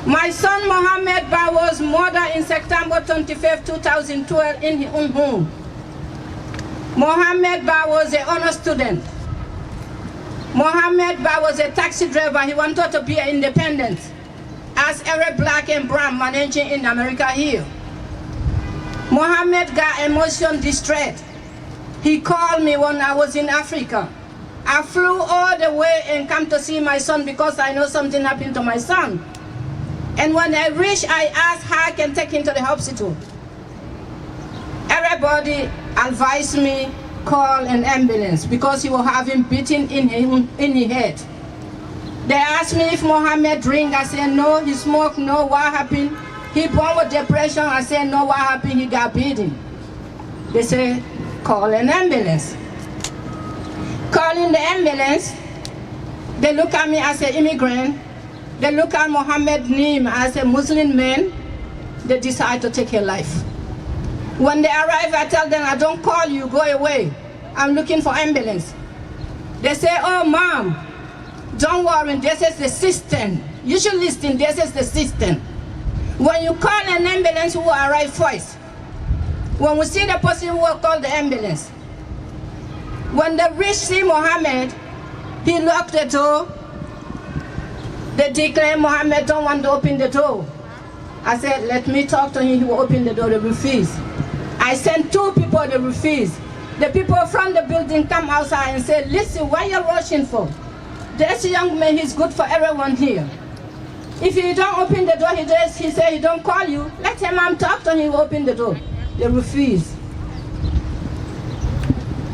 Speaker 15: My son Mohamed Bah was murdered in September 25, 2012 in his own home. Mohamed Bah was an honor student. Mohamed Bah was a taxi driver. He wanted to be independent, as every black and brown managing in America here. Mohamed got emotion distress. He called me when I was in Africa. I flew all the way and come to see my son because I know something happened to my son. And when I reached, I asked how I can take him to the hospital. Everybody advised me call an ambulance because he was having beating in his head. They asked me if Mohamed drink. I said no. He smoked. No. What happened? He born with depression. I said no. What happened? He got beaten. They said call an ambulance. Calling the ambulance, they look at me as an immigrant. They look at Mohamed's name as a Muslim man. They decide to take her life. When they arrive, I tell them, I don't call you, go away. I'm looking for ambulance. They say, oh, mom, don't worry, this is the system. You should listen, this is the system. When you call an ambulance, we will arrive first. When we see the person, we will call the ambulance. When they reach see Mohamed, he locked the door. They declare Mohamed don't want to open the door. I said, let me talk to him, he will open the door, they refuse. I sent 2 people, they refuse. The people from the building come outside and say, listen, what are you rushing for? This young man, he's good for everyone here. If he don't open the door, he say he don't call you, let him talk to him, he will open the door. They refuse.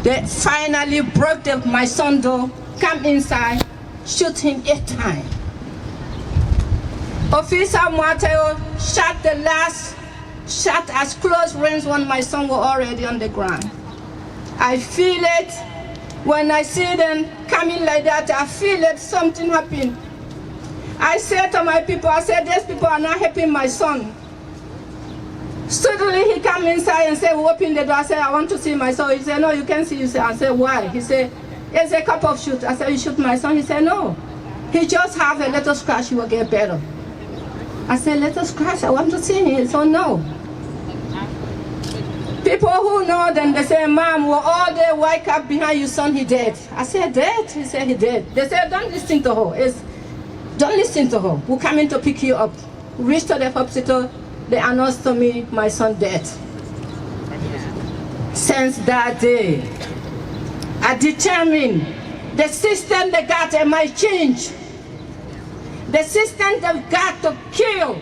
Speaker 15: They finally broke my son's door, come inside, shoot him 8 times. Officer Mateo shot the last shot as close range when my son was already on the ground. I feel it. When I see them coming like that, I feel it, something happened. I said to my people, I said, these people are not helping my son. Suddenly he come inside and said, open the door. I said, I want to see my son. He said, no, you can't see. I said, why? He said, it's a couple of shoot. I said, you shoot my son? He said, no. He just have a little scratch, he will get better. I said, let us crash, I want to see him. So no. People who know them, they say, Mom, we're all there, wake up behind your son, he dead. I said, dead? He said, he dead. They said, don't listen to her. Don't listen to her. We're coming to pick you up. We reached to the hospital, they announced to me, my son dead. Since that day, I determined the system they got might change. The system they've got to kill,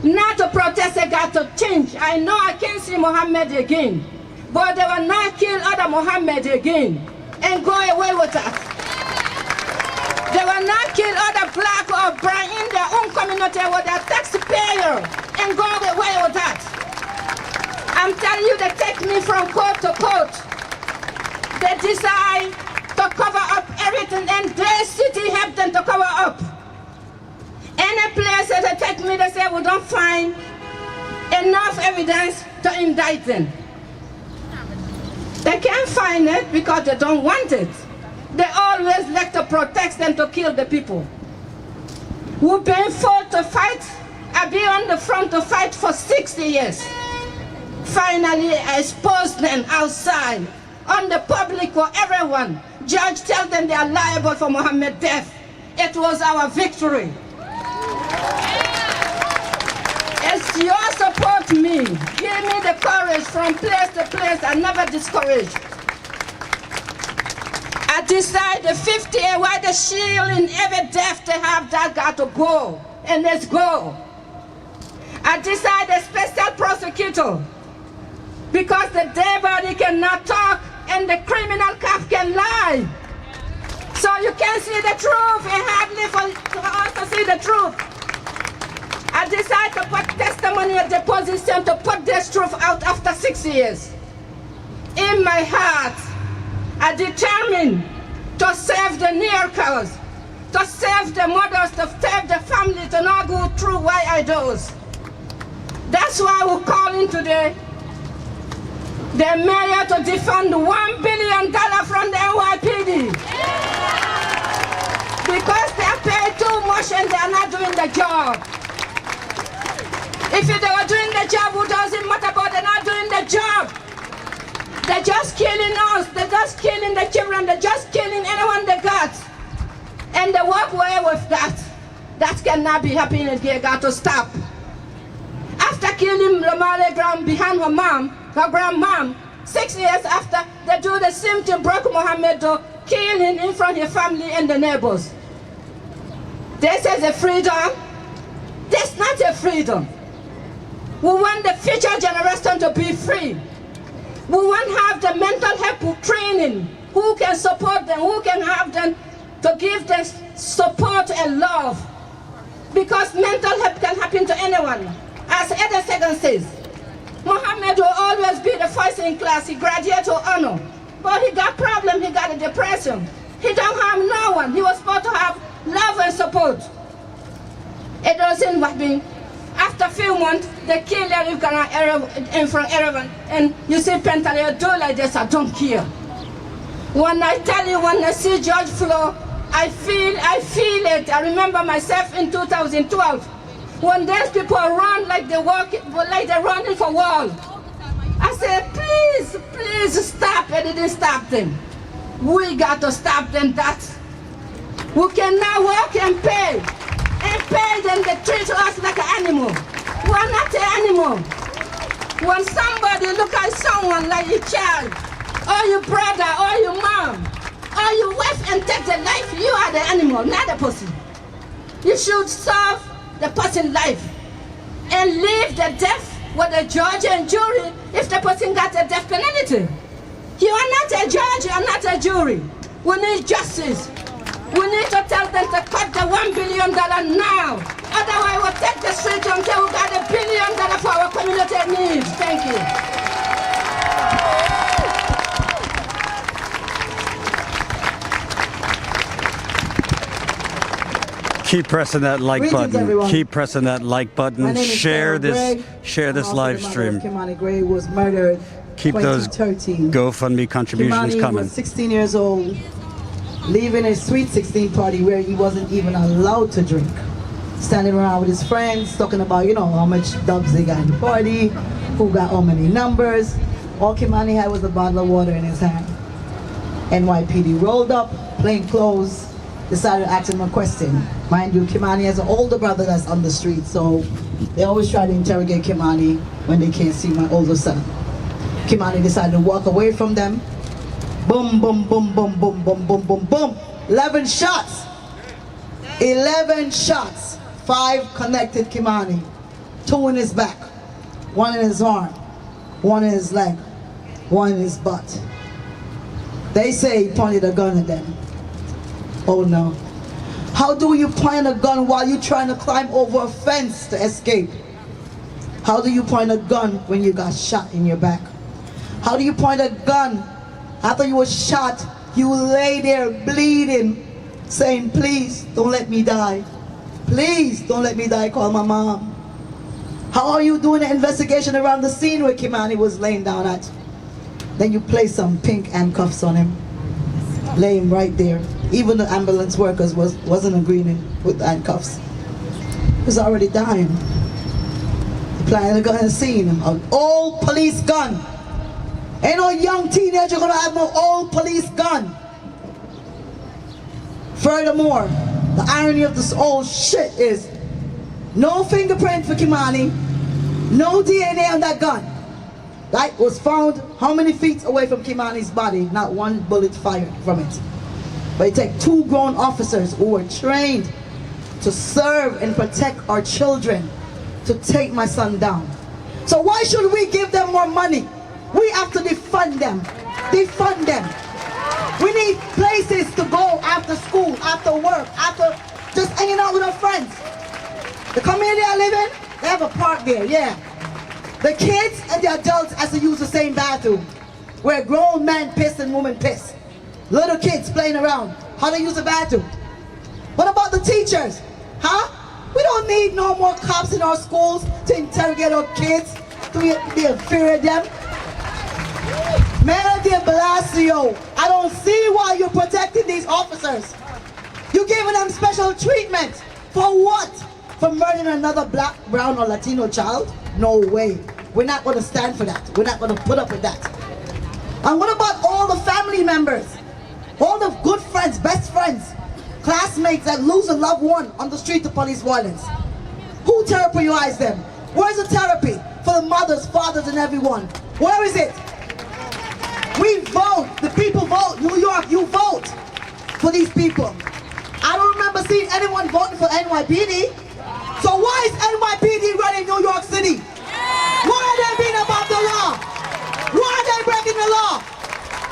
Speaker 15: not to protest, they got to change. I know I can't see Mohamed again, but they will not kill other Mohamed again and go away with us. They will not kill other black or brown in their own community with their taxpayer and go away with that. I'm telling you, they take me from court to court. They decide to cover up everything and their city help them to cover up. Any place that they take me evidence to indict them. They can't find it because they don't want it. They always like to protect them to kill the people. We've been fought to fight. I've been on the front to fight for 60 years. Finally, I exposed them outside, on the public for everyone. Judge tells them they are liable for Mohamed's death. It was our victory. It's your support me. Give me the courage from place to place. I never discourage. I decide the 50 why the shield in every death they have that got to go. And let's go. I decide a special prosecutor. Because the dead body cannot talk and the criminal cop can lie. So you can see the truth. It's hardly for us to see the truth. I decided to put testimony at the position to put this truth out after 6 years. In my heart, I determined to save the near cause, to save the mothers, to save the family, to not go through why I do. That's why we're calling today the mayor to defund $1 billion from the NYPD. Because they are paid too much and they are not doing the job. If they were doing the job, it doesn't matter, but they're not doing the job. They're just killing us, they're just killing the children, they're just killing anyone they got. And they walk away with that. That cannot be happening, they got to stop. After killing Lamale behind her mom, her grandmom, 6 years after, they do the same thing, broke Mohamed to kill him in front of his family and the neighbors. This is a freedom. This is not a freedom. We want the future generation to be free. We want to have the mental health training. Who can support them? Who can have them to give them support and love? Because mental health can happen to anyone. As Eda Second says, Mohamed will always be the first in class. He graduated with honor. But he got problem, he got a depression. He don't have no one. He was supposed to have love and support. It doesn't happen. After a few months, they kill everyone in front of everyone. And you see Pentaleo do like this, I don't care. When I tell you, when I see George Flo, I feel it. I remember myself in 2012. When those people run like they walk, like they're running for wall. I said, please, please stop. I didn't stop them. We got to stop them. We cannot work and pay. And pay them, they treat us like an animal. We're not an animal. When somebody look at someone like your child, or your brother, or your mom, or your wife and take their life, you are the animal, not the person. You should serve the person's life and leave the death with the judge and jury if the person got a death penalty. You are not a judge, you are not a jury. We need justice. We need to tell them to cut the $1 billion now. Otherwise, we'll take the street until we got $1 billion for our community needs. Thank you.
Speaker 5: Keep pressing that like
Speaker 17: Greetings,
Speaker 5: button.
Speaker 17: everyone.
Speaker 5: Keep pressing that like button.
Speaker 17: My name is
Speaker 5: Share this.
Speaker 17: Greg.
Speaker 5: Share this
Speaker 17: I'm
Speaker 5: live
Speaker 17: also the mother
Speaker 5: stream.
Speaker 17: of Kimani Gray was murdered.
Speaker 5: Keep those
Speaker 17: 2013.
Speaker 5: GoFundMe contributions
Speaker 17: Kimani
Speaker 5: coming.
Speaker 17: was 16 years old, leaving a sweet 16 party where he wasn't even allowed to drink. Standing around with his friends, talking about, how much dubs they got in the party, who got how many numbers. All Kimani had was a bottle of water in his hand. NYPD rolled up, plain clothes, decided to ask him a question. Mind you, Kimani has an older brother that's on the street, so they always try to interrogate Kimani when they can't see my older son. Kimani decided to walk away from them. Boom, boom, boom, boom, boom, boom, boom, boom, boom. 11 shots. 11 shots. 5 connected Kimani. 2 in his back. 1 in his arm. 1 in his leg. 1 in his butt. They say he pointed a gun at them. Oh no. How do you point a gun while you're trying to climb over a fence to escape? How do you point a gun when you got shot in your back? How do you point a gun after you were shot? You lay there bleeding, saying, please don't let me die. Please don't let me die, call my mom. How are you doing an investigation around the scene where Kimani was laying down at? Then you place some pink handcuffs on him, lay him right there. Even the ambulance workers wasn't agreeing with the handcuffs. He was already dying. Planning to go and see him. An old police gun. Ain't no young teenager gonna have no old police gun. Furthermore, the irony of this old shit is no fingerprint for Kimani, no DNA on that gun. That was found how many feet away from Kimani's body? Not one bullet fired from it. But it takes 2 grown officers who were trained to serve and protect our children to take my son down. So why should we give them more money? We have to defund them. Defund them. We need places to go after school, after work, after just hanging out with our friends. The community I live in, they have a park there, yeah. The kids and the adults has to use the same bathroom, where grown men piss and women piss. Little kids playing around, how to use the bathroom. What about the teachers? Huh? We don't need no more cops in our schools to interrogate our kids, to be afraid of them. Mayor de Blasio, I don't see why you're protecting these officers. You're giving them special treatment. For what? For murdering another black, brown, or Latino child? No way. We're not going to stand for that. We're not going to put up with that. And what about all the family members? All the good friends, best friends, classmates that lose a loved one on the street to police violence? Who therapies them? Where's the therapy for the mothers, fathers, and everyone? Where is it? We vote. The people vote. New York, you vote for these people. I don't remember seeing anyone voting for NYPD. So why is NYPD running New York City? Why are they being above the law? Why are they breaking the law?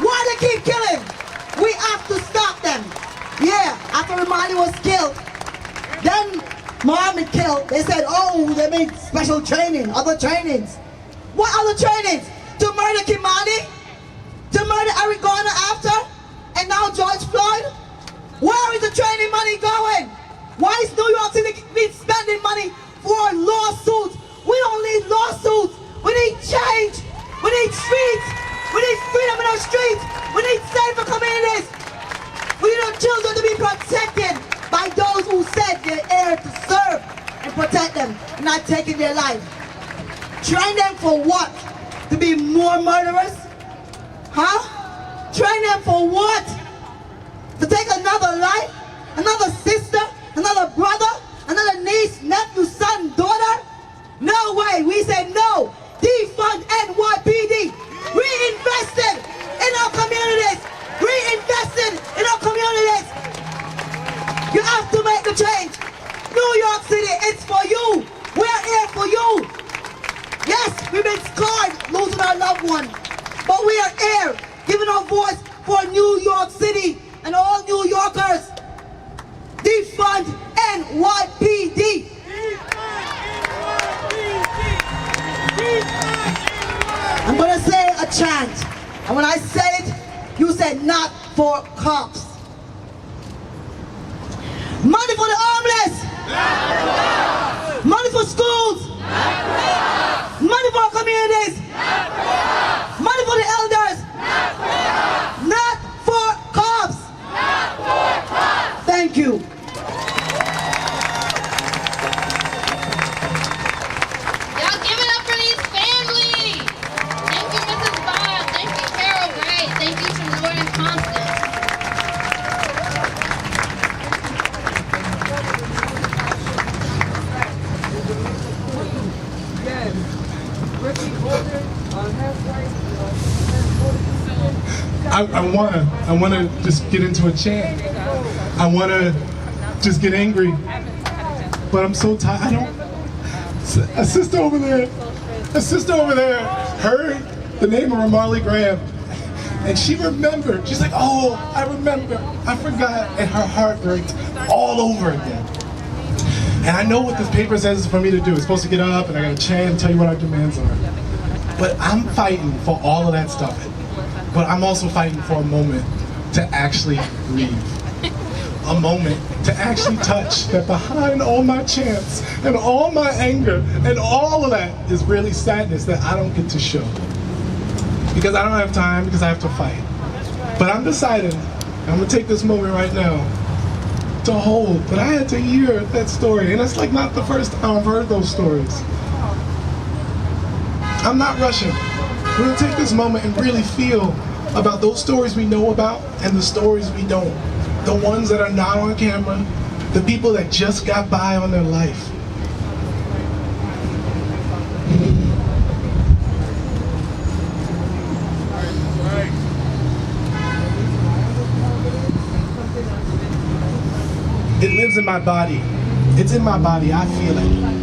Speaker 17: Why they keep killing? We have to stop them. Yeah, after Kimani was killed, then Mohamed killed, they said, oh, they made special training, other trainings. What other trainings? To murder Kimani? To murder Eric Garner after? And now George Floyd? Where is the training money going? Why is New York City spending money for lawsuits? We don't need lawsuits. We need change. We need streets. We need freedom in our streets. We need safer communities. We need our children to be protected by those who said they're here to serve and protect them, not taking their life. Train them for what? To be more murderers? Huh? Train them for what? To take another life? Another sister? Another brother? Another niece, nephew, son, daughter? No way. We said no. Defund NYPD. Reinvested in our communities. Reinvested in our communities. You have to make the change. New York City, it's for you. We're here for you. Yes, we've been scarred losing our loved one. But we are here, giving our voice for New York City and all New Yorkers. Defund NYPD. I'm gonna say a chant. And when I say it, you said not for cops. Money for the homeless. Money for schools. Money for our communities. Money for the elders. Not for cops. Thank you.
Speaker 12: Y'all give it up for these families. Thank you, Mrs. Bah. Thank you, Carol Gray. Thank you, Shamor and Constance.
Speaker 8: I wanna just get into a chant. I wanna just get angry, but I'm so tired. I don't. A sister over there heard the name of Ramarley Graham, and she remembered. She's like, oh, I remember. I forgot, and her heart breaks all over again. And I know what this paper says for me to do. It's supposed to get up, and I gotta chant and tell you what our demands are. But I'm fighting for all of that stuff. But I'm also fighting for a moment to actually breathe. a moment to actually touch that behind all my chants and all my anger and all of that is really sadness that I don't get to show. Because I don't have time, because I have to fight. But I'm deciding, I'm gonna take this moment right now to hold, but I had to hear that story, and it's like not the first time I've heard those stories. I'm not rushing. We're gonna take this moment and really feel about those stories we know about and the stories we don't. The ones that are not on camera, the people that just got by on their life. It lives in my body. It's in my body, I feel it.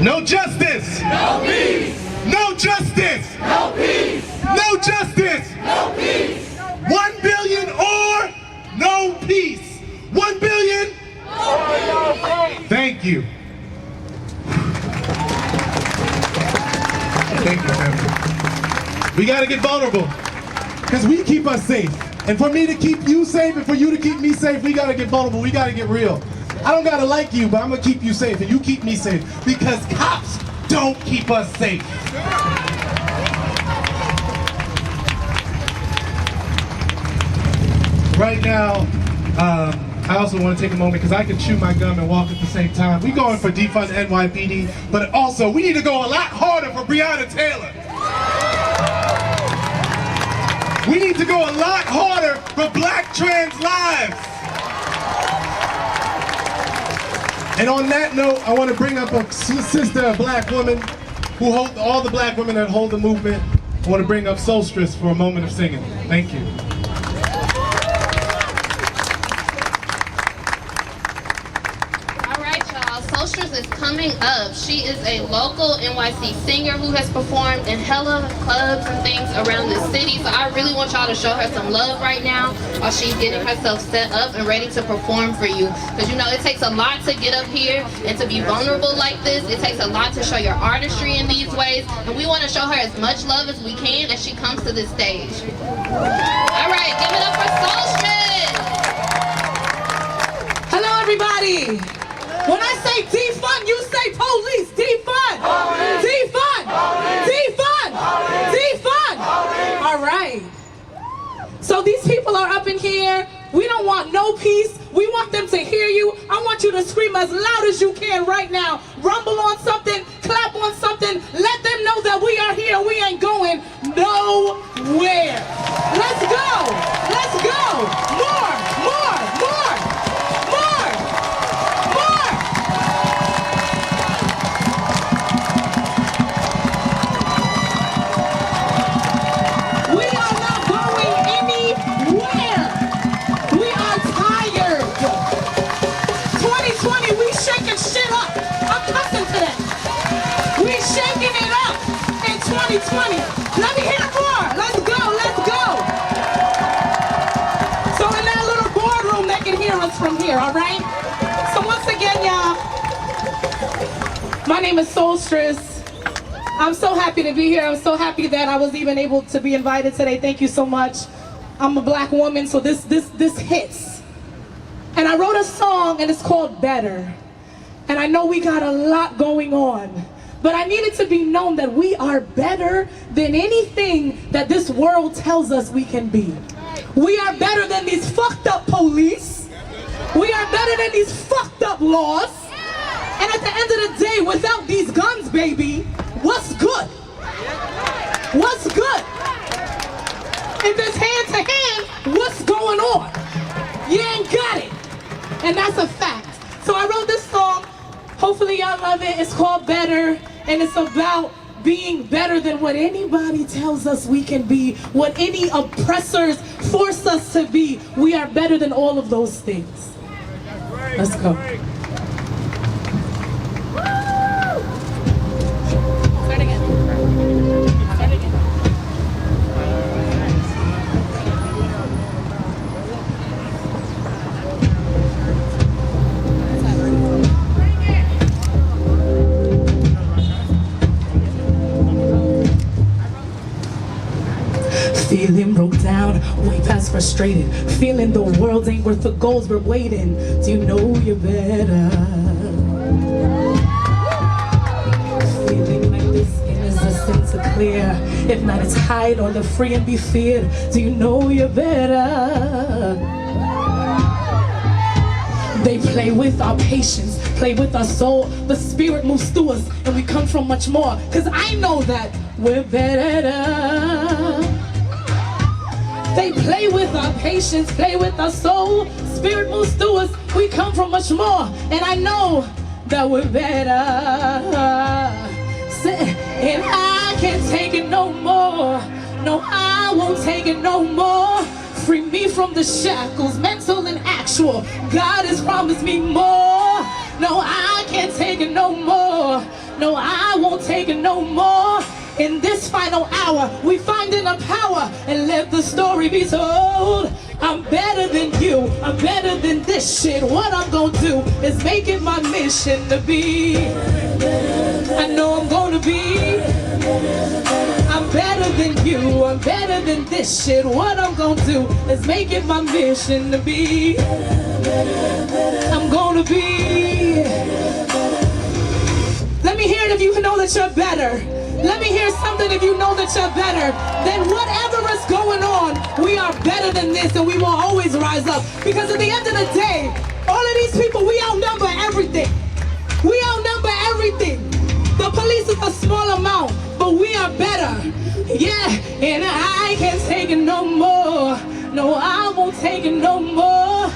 Speaker 8: No justice!
Speaker 18: No peace!
Speaker 8: No justice!
Speaker 18: No peace!
Speaker 8: No justice!
Speaker 18: No peace!
Speaker 8: 1 billion or no peace! 1 billion?
Speaker 18: No peace!
Speaker 8: Thank you. Thank you, family. We gotta get vulnerable, because we keep us safe. And for me to keep you safe and for you to keep me safe, we gotta get vulnerable, we gotta get real. I don't gotta like you, but I'm gonna keep you safe and you keep me safe, because cops don't keep us safe. Right now, I also want to take a moment because I can chew my gum and walk at the same time. We going for defund NYPD, but also we need to go a lot harder for Breonna Taylor. We need to go a lot harder for black trans lives. And on that note, I want to bring up a sister, a black woman, who hold all the black women that hold the movement. I want to bring up Solstice for a moment of singing. Thank you.
Speaker 12: Solstice is coming up. She is a local NYC singer who has performed in hella clubs and things around the city. So I really want y'all to show her some love right now while she's getting herself set up and ready to perform for you. Because you know, it takes a lot to get up here and to be vulnerable like this. It takes a lot to show your artistry in these ways. And we want to show her as much love as we can as she comes to this stage. All right, give it up for Solstice.
Speaker 13: Hello, everybody. When I say defund, you say police. Defund! Defund! Defund! Defund! All right. So these people are up in here. We don't want no peace. We want them to hear you. I want you to scream as loud as you can right now. Rumble on something, clap on something. Let them know that we are here. We ain't going nowhere. Let's go. Let's go. More, more, more, more, more. We are not going anywhere. We are tired. 2020, we shaking shit up. I'm accustomed to that. We shaking it up in 2020. Let me hear more. Let's go, let's go. So in that little boardroom, they can hear us from here, all right? So once again, y'all, my name is Solstice. I'm so happy to be here. I'm so happy that I was even able to be invited today. Thank you so much. I'm a black woman, so this hits. And I wrote a song, and it's called Better. And I know we got a lot going on, but I need it to be known that we are better than anything that this world tells us we can be. We are better than these fucked up police. We are better than these fucked up laws. And at the end of the day, without these guns, baby, what's good? What's good? If it's hand to hand, what's going on? You ain't got it. And that's a fact. So I wrote this song. Hopefully y'all love it. It's called Better. And it's about being better than what anybody tells us we can be, what any oppressors force us to be. We are better than all of those things. Let's go.
Speaker 19: Feeling broke down, way past frustrated. Feeling the world ain't worth the goals we're waiting. Do you know you're better? Feeling like this innocence are clear. If not, it's hide or live free and be feared. Do you know you're better? They play with our patience, play with our soul. The spirit moves through us and we come from much more. Cause I know that we're better. They play with our patience, play with our soul. Spirit moves through us, we come from much more. And I know that we're better. And I can't take it no more. No, I won't take it no more. Free me from the shackles, mental and actual. God has promised me more. No, I can't take it no more. No, I won't take it no more. In this final hour, we find inner power and let the story be told. I'm better than you, I'm better than this shit. What I'm gonna do is make it my mission to be. I know I'm gonna be. I'm better than you, I'm better than this shit. What I'm gonna do is make it my mission to be. I'm gonna be. Let me hear it if you know that you're better. Let me hear something if you know that you're better. Then whatever is going on, we are better than this and we will always rise up. Because at the end of the day, all of these people, we outnumber everything. We outnumber everything. The police is a small amount, but we are better. Yeah, and I can't take it no more. No, I won't take it no more.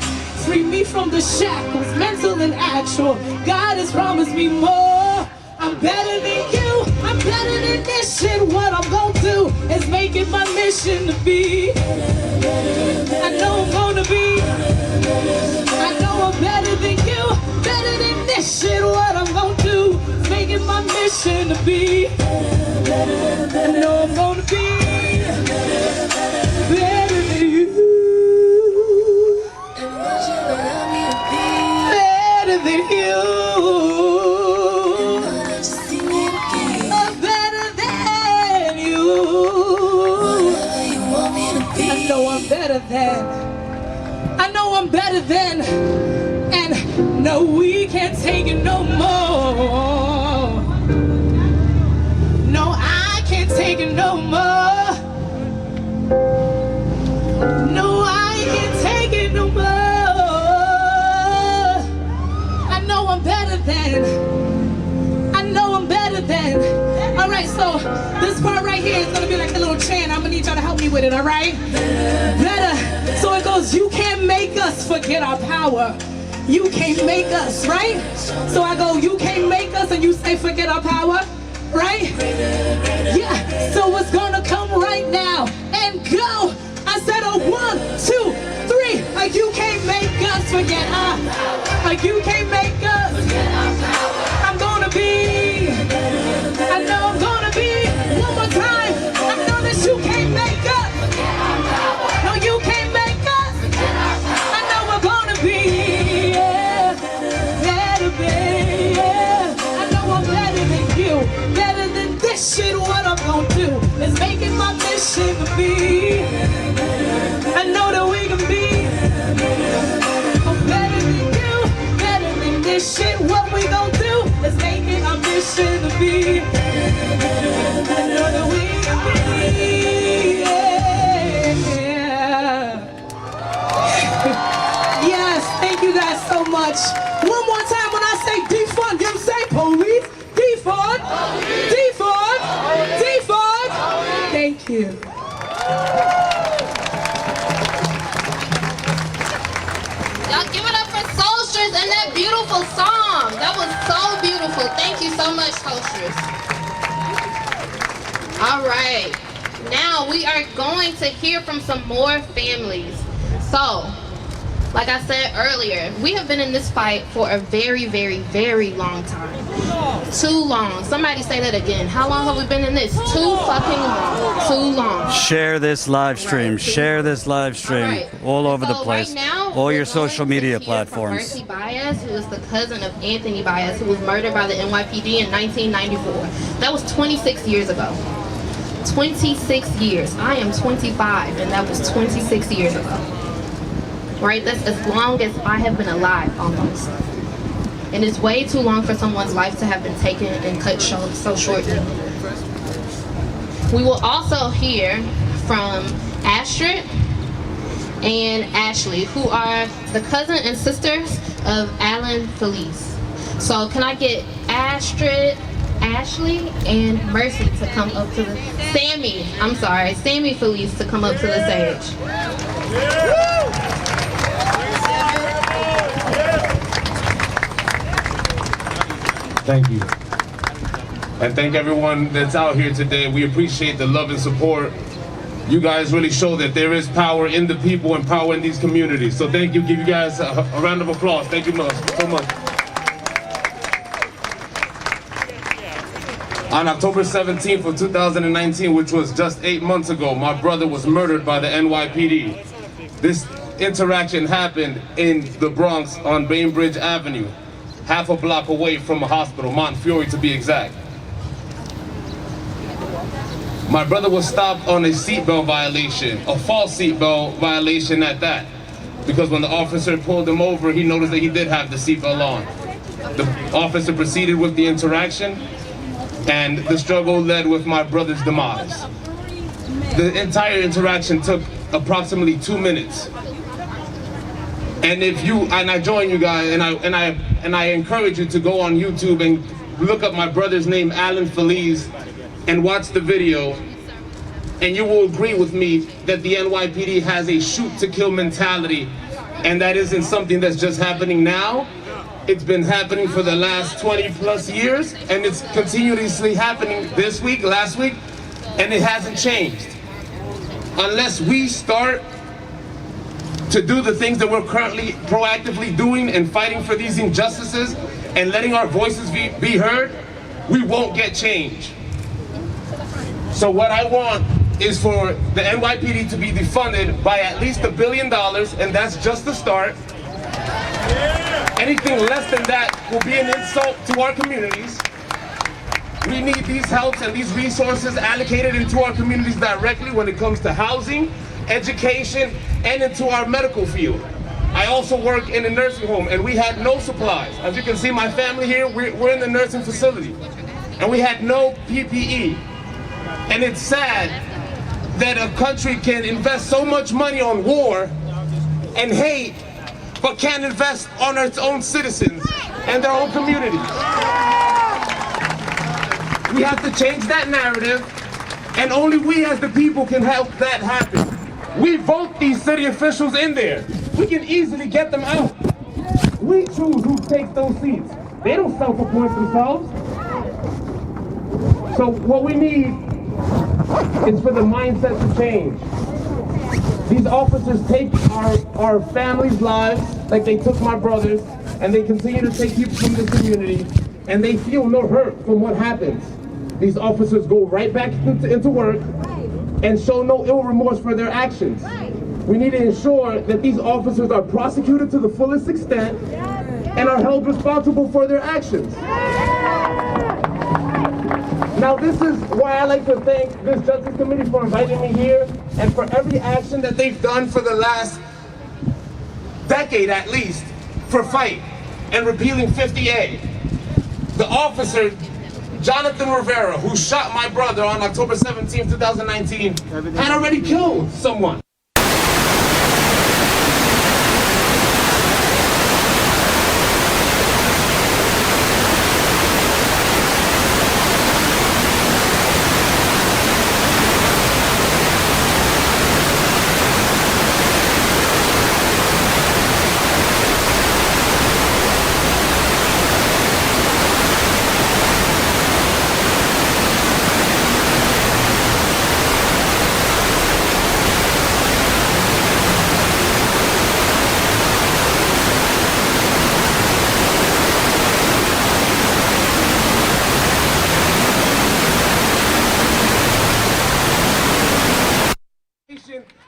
Speaker 19: Free me from the shackles, mental and actual. God has promised me more. I'm better than you, I'm better than this shit. What I'm gonna do is make it my mission to be. I know I'm gonna be. I know I'm better than you, better than this shit. What I'm gonna do is make it my mission to be. I know I'm gonna be better than you. Better than you. I know I'm better than, and no, we can't take it no more. No, I can't take it no more. No, I can't take it no more. I know I'm better than. I know I'm better than. All right, so this part right here is gonna be like a little chant. I'm gonna need y'all to help me with it, all right? Better. So it goes, you can't make us forget our power. You can't make us, right? So I go, you can't make us, and you say forget our power, right? Yeah, so it's gonna come right now and go. I said a 1, 2, 3. Like you can't make us forget our power. Like you can't make us forget our power. I'm gonna be. I know I'm gonna be. One more time. I know that you can't make us forget our power. No, you can't make us forget our power. I know we're gonna be. Yeah, better be. Yeah, I know I'm better than you, better than this shit. What I'm gonna do is make it my mission to be. I know that we can be. I'm better than you, better than this shit. What we gon' do is make it our mission to be. I know that we can be. Yeah. Yes, thank you guys so much. One more time when I say defund, you say police. Defund, defund, defund. Thank you.
Speaker 12: Y'all give it up for Soldiers and that beautiful song. That was so beautiful. Thank you so much, Soldiers. All right. Now we are going to hear from some more families. So, like I said earlier, we have been in this fight for a very, very, very long time. Too long. Somebody say that again. How long have we been in this? Too fucking long. Too long.
Speaker 5: Share this live stream. Share this live stream all over the place.
Speaker 12: Right now,
Speaker 5: all your social media platforms.
Speaker 12: Mercy Baez, who is the cousin of Anthony Baez, who was murdered by the NYPD in 1994. That was 26 years ago. 26 years. I am 25, and that was 26 years ago. Right? That's as long as I have been alive, almost. And it's way too long for someone's life to have been taken and cut so shortly. We will also hear from Astrid and Ashley, who are the cousin and sisters of Allan Feliz. So can I get Astrid, Ashley, and Mercy to come up to the, Sammy Feliz to come up to the stage.
Speaker 8: Thank you. And thank everyone that's out here today. We appreciate the love and support. You guys really show that there is power in the people and power in these communities. So thank you. Give you guys a round of applause. Thank you so much. On October 17th of 2019, which was just 8 months ago, my brother was murdered by the NYPD. This interaction happened in the Bronx on Bainbridge Avenue, half a block away from a hospital, Montefiore to be exact. My brother was stopped on a seatbelt violation, a false seatbelt violation at that. Because when the officer pulled him over, he noticed that he did have the seatbelt on. The officer proceeded with the interaction, and the struggle led with my brother's demise. The entire interaction took approximately 2 minutes. And I join you guys, and I encourage you to go on YouTube and look up my brother's name, Allan Feliz, and watch the video, and you will agree with me that the NYPD has a shoot-to-kill mentality, and that isn't something that's just happening now. It's been happening for the last 20+ years, and it's continuously happening this week, last week, and it hasn't changed. Unless we start to do the things that we're currently proactively doing and fighting for these injustices and letting our voices be heard, we won't get change. So what I want is for the NYPD to be defunded by at least $1 billion, and that's just the start. Anything less than that will be an insult to our communities. We need these helps and these resources allocated into our communities directly when it comes to housing, education, and into our medical field. I also work in a nursing home, and we had no supplies. As you can see, my family here, we're in the nursing facility, and we had no PPE. And it's sad that a country can invest so much money on war and hate, but can't invest on its own citizens and their own communities. We have to change that narrative, and only we as the people can help that happen. We vote these city officials in there. We can easily get them out. We choose who takes those seats. They don't self-appoint themselves. So what we need is for the mindset to change. These officers take our families' lives, like they took my brother's, and they continue to take people from this community, and they feel no hurt from what happens. These officers go right back into work and show no ill remorse for their actions. We need to ensure that these officers are prosecuted to the fullest extent and are held responsible for their actions. Now this is why I like to thank this Justice Committee for inviting me here and for every action that they've done for the last decade at least for fight and repealing 50A. The officer, Jonathan Rivera, who shot my brother on October 17, 2019, had already killed someone.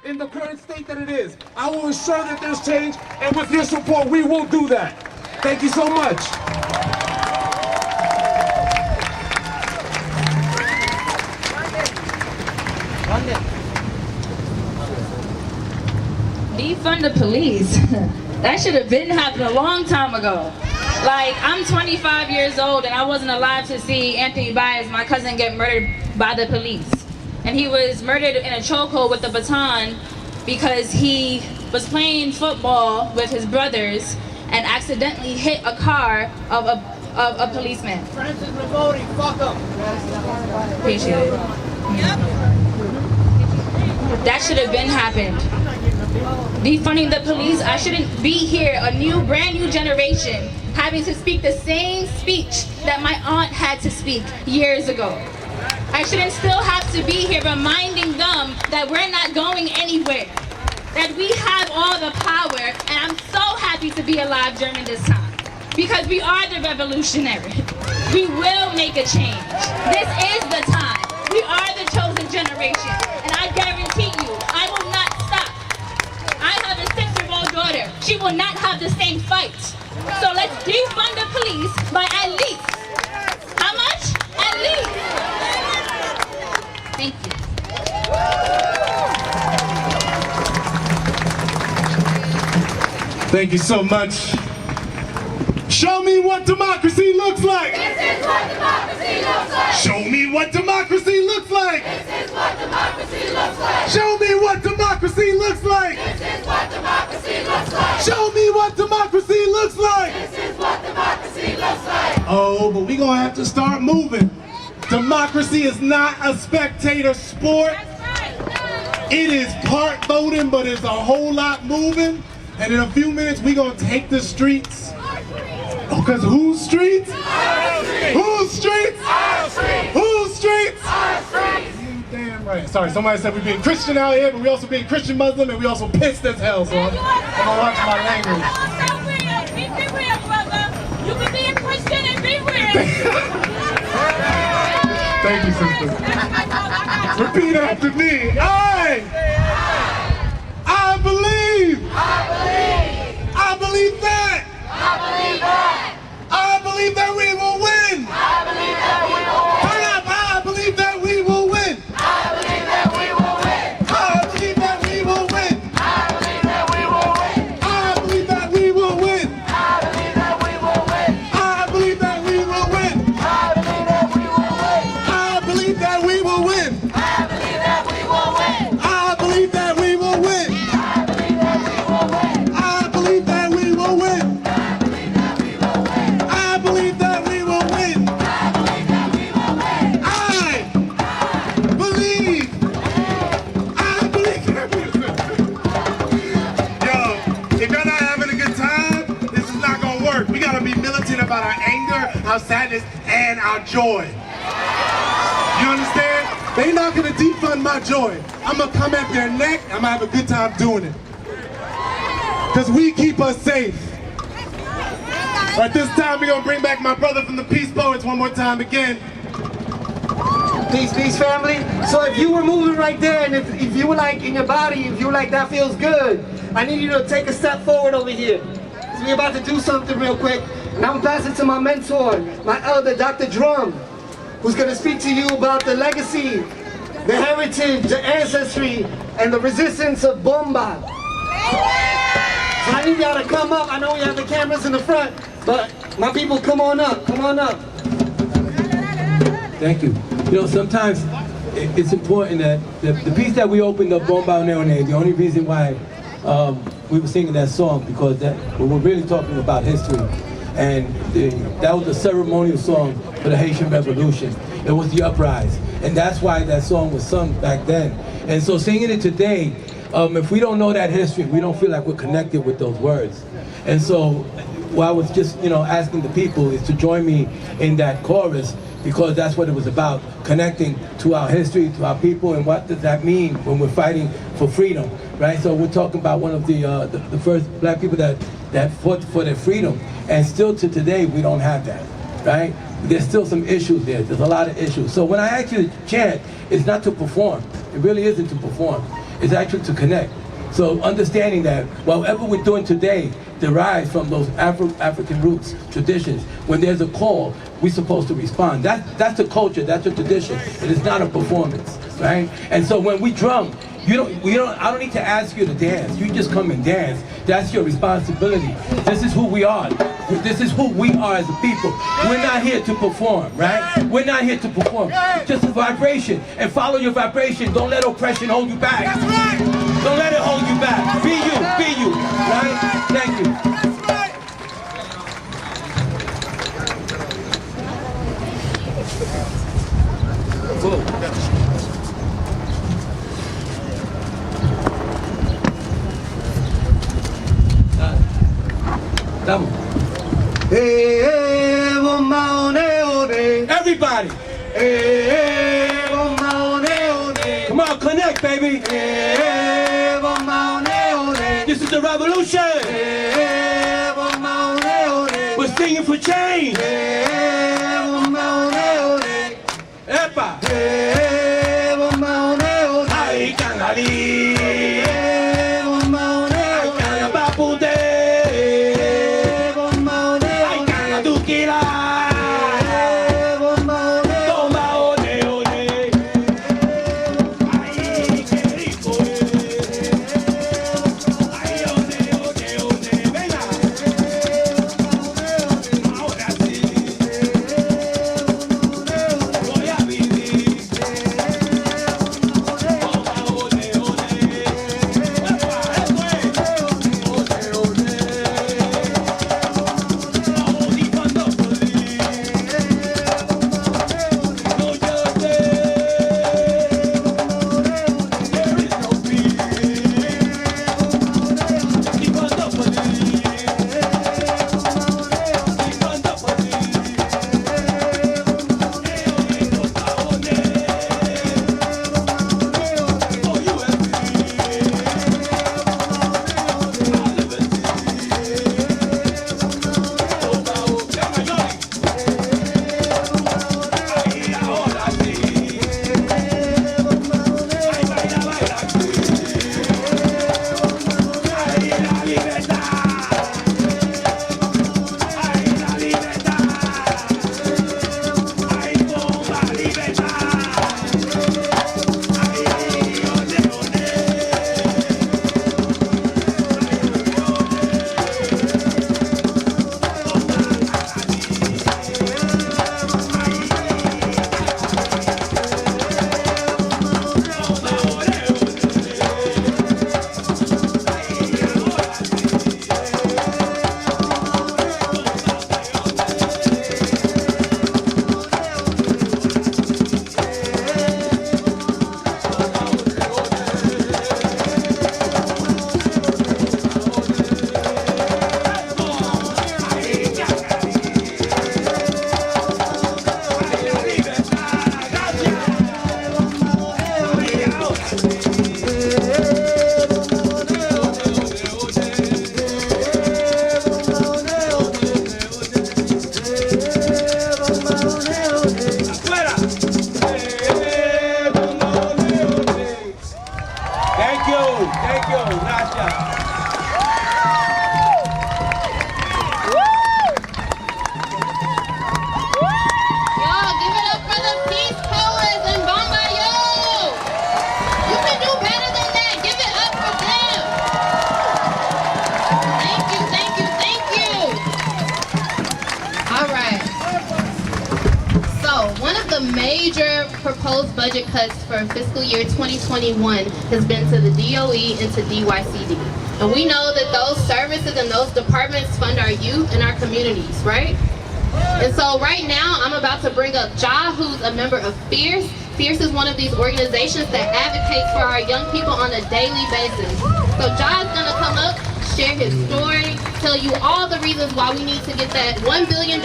Speaker 8: In the current state that it is, I will ensure that there's change, and with your support, we will do that. Thank you so much.
Speaker 20: Defund the police. That should have been happening a long time ago. Like, I'm 25 years old and I wasn't alive to see Anthony Bah, my cousin, get murdered by the police. And he was murdered in a chokehold with a baton because he was playing football with his brothers and accidentally hit a car of a policeman.
Speaker 11: Francis Rivoli, fuck him.
Speaker 20: Appreciate it. That should have been happened. Defunding the police, I shouldn't be here, a brand new generation, having to speak the same speech that my aunt had to speak years ago. I shouldn't still have to be here reminding them that we're not going anywhere, that we have all the power, and I'm so happy to be alive during this time, because we are the revolutionary. We will make a change. This is the time. We are the chosen generation, and I guarantee you, I will not stop. I have a 6-year-old daughter. She will not have the same fight. So let's defund the police by at least, how much? At least. Thank you.
Speaker 8: Thank you so much. Show me what democracy looks like.
Speaker 18: This is what democracy looks like.
Speaker 8: Show me what democracy looks like.
Speaker 18: This is what democracy looks like.
Speaker 8: Show me what democracy looks like.
Speaker 18: This is what democracy looks like.
Speaker 8: Show me what democracy looks like.
Speaker 18: This is what democracy looks like.
Speaker 8: Oh, but we gonna have to start moving. Democracy is not a spectator sport. It is part voting, but it's a whole lot moving. And in a few minutes, we gonna take the streets. Because whose streets?
Speaker 18: Our streets.
Speaker 8: Whose streets?
Speaker 18: Our streets.
Speaker 8: Whose streets?
Speaker 18: Our streets.
Speaker 8: You damn right. Sorry, somebody said we're being Christian out here, but we also being Christian Muslim, and we also pissed as hell, so I'm gonna watch my language.
Speaker 2: Be real, brother. You can be a Christian and be real.
Speaker 8: Thank you, sister. Repeat after me. I believe. I believe that. I believe that we will win. Turn up. I believe that we will win. I believe that we will win. I believe that we will win. I believe that we will win. I believe that we will win. I believe that we will win. I believe that we will win. I believe that we will win. I believe that we will win. I believe that we will win. I believe that we will win. I believe that we will win. I believe that we will win. Yo, if you're not having a good time, this is not gonna work. We gotta be militant about our anger, our sadness, and our joy. You understand? They're not gonna defund my joy. I'm gonna come at their neck, I'm gonna have a good time doing it. Because we keep us safe. Right, this time we're gonna bring back my brother from the Peace Poets one more time again.
Speaker 11: Peace, peace, family. So if you were moving right there, and if you were like in your body, if you were like, that feels good, I need you to take a step forward over here. Because we're about to do something real quick. And I'm passing to my mentor, my elder, Dr. Drum, who's gonna speak to you about the legacy, the heritage, the ancestry, and the resistance of Bomba. So I need y'all to come up. I know we have the cameras in the front, but my people, come on up, come on up.
Speaker 9: Thank you. You know, sometimes it's important that the piece that we opened up, Bomba Neone, the only reason why we were singing that song, because we were really talking about history. And that was a ceremonial song for the Haitian Revolution. It was the uprise. And that's why that song was sung back then. And so singing it today, if we don't know that history, we don't feel like we're connected with those words. And so what I was just, asking the people is to join me in that chorus, because that's what it was about, connecting to our history, to our people, and what does that mean when we're fighting for freedom, right? So we're talking about one of the first black people that fought for their freedom, and still to today we don't have that, right? There's still some issues there. There's a lot of issues. So when I actually chant, it's not to perform. It really isn't to perform. It's actually to connect. So understanding that whatever we're doing today derives from those African roots, traditions. When there's a call, we're supposed to respond. That's the culture, that's the tradition. It is not a performance. right? And so when we drum, I don't need to ask you to dance. You just come and dance. That's your responsibility. This is who we are. This is who we are as a people. We're not here to perform, right? We're not here to perform. It's just a vibration. And follow your vibration. Don't let oppression hold you back. That's right. Don't let it hold you back. Be you, right? Thank you. Everybody! Come on, connect, baby! This is the revolution! We're singing for change! Epa! Ay, cangali!
Speaker 12: Proposed budget cuts for fiscal year 2021 has been to the DOE and to DYCD. And we know that those services and those departments fund our youth and our communities, right? And so right now, I'm about to bring up Ja, who's a member of Fierce. Fierce is one of these organizations that advocates for our young people on a daily basis. So Ja is gonna come up, share his story, tell you all the reasons why we need to get that $1 billion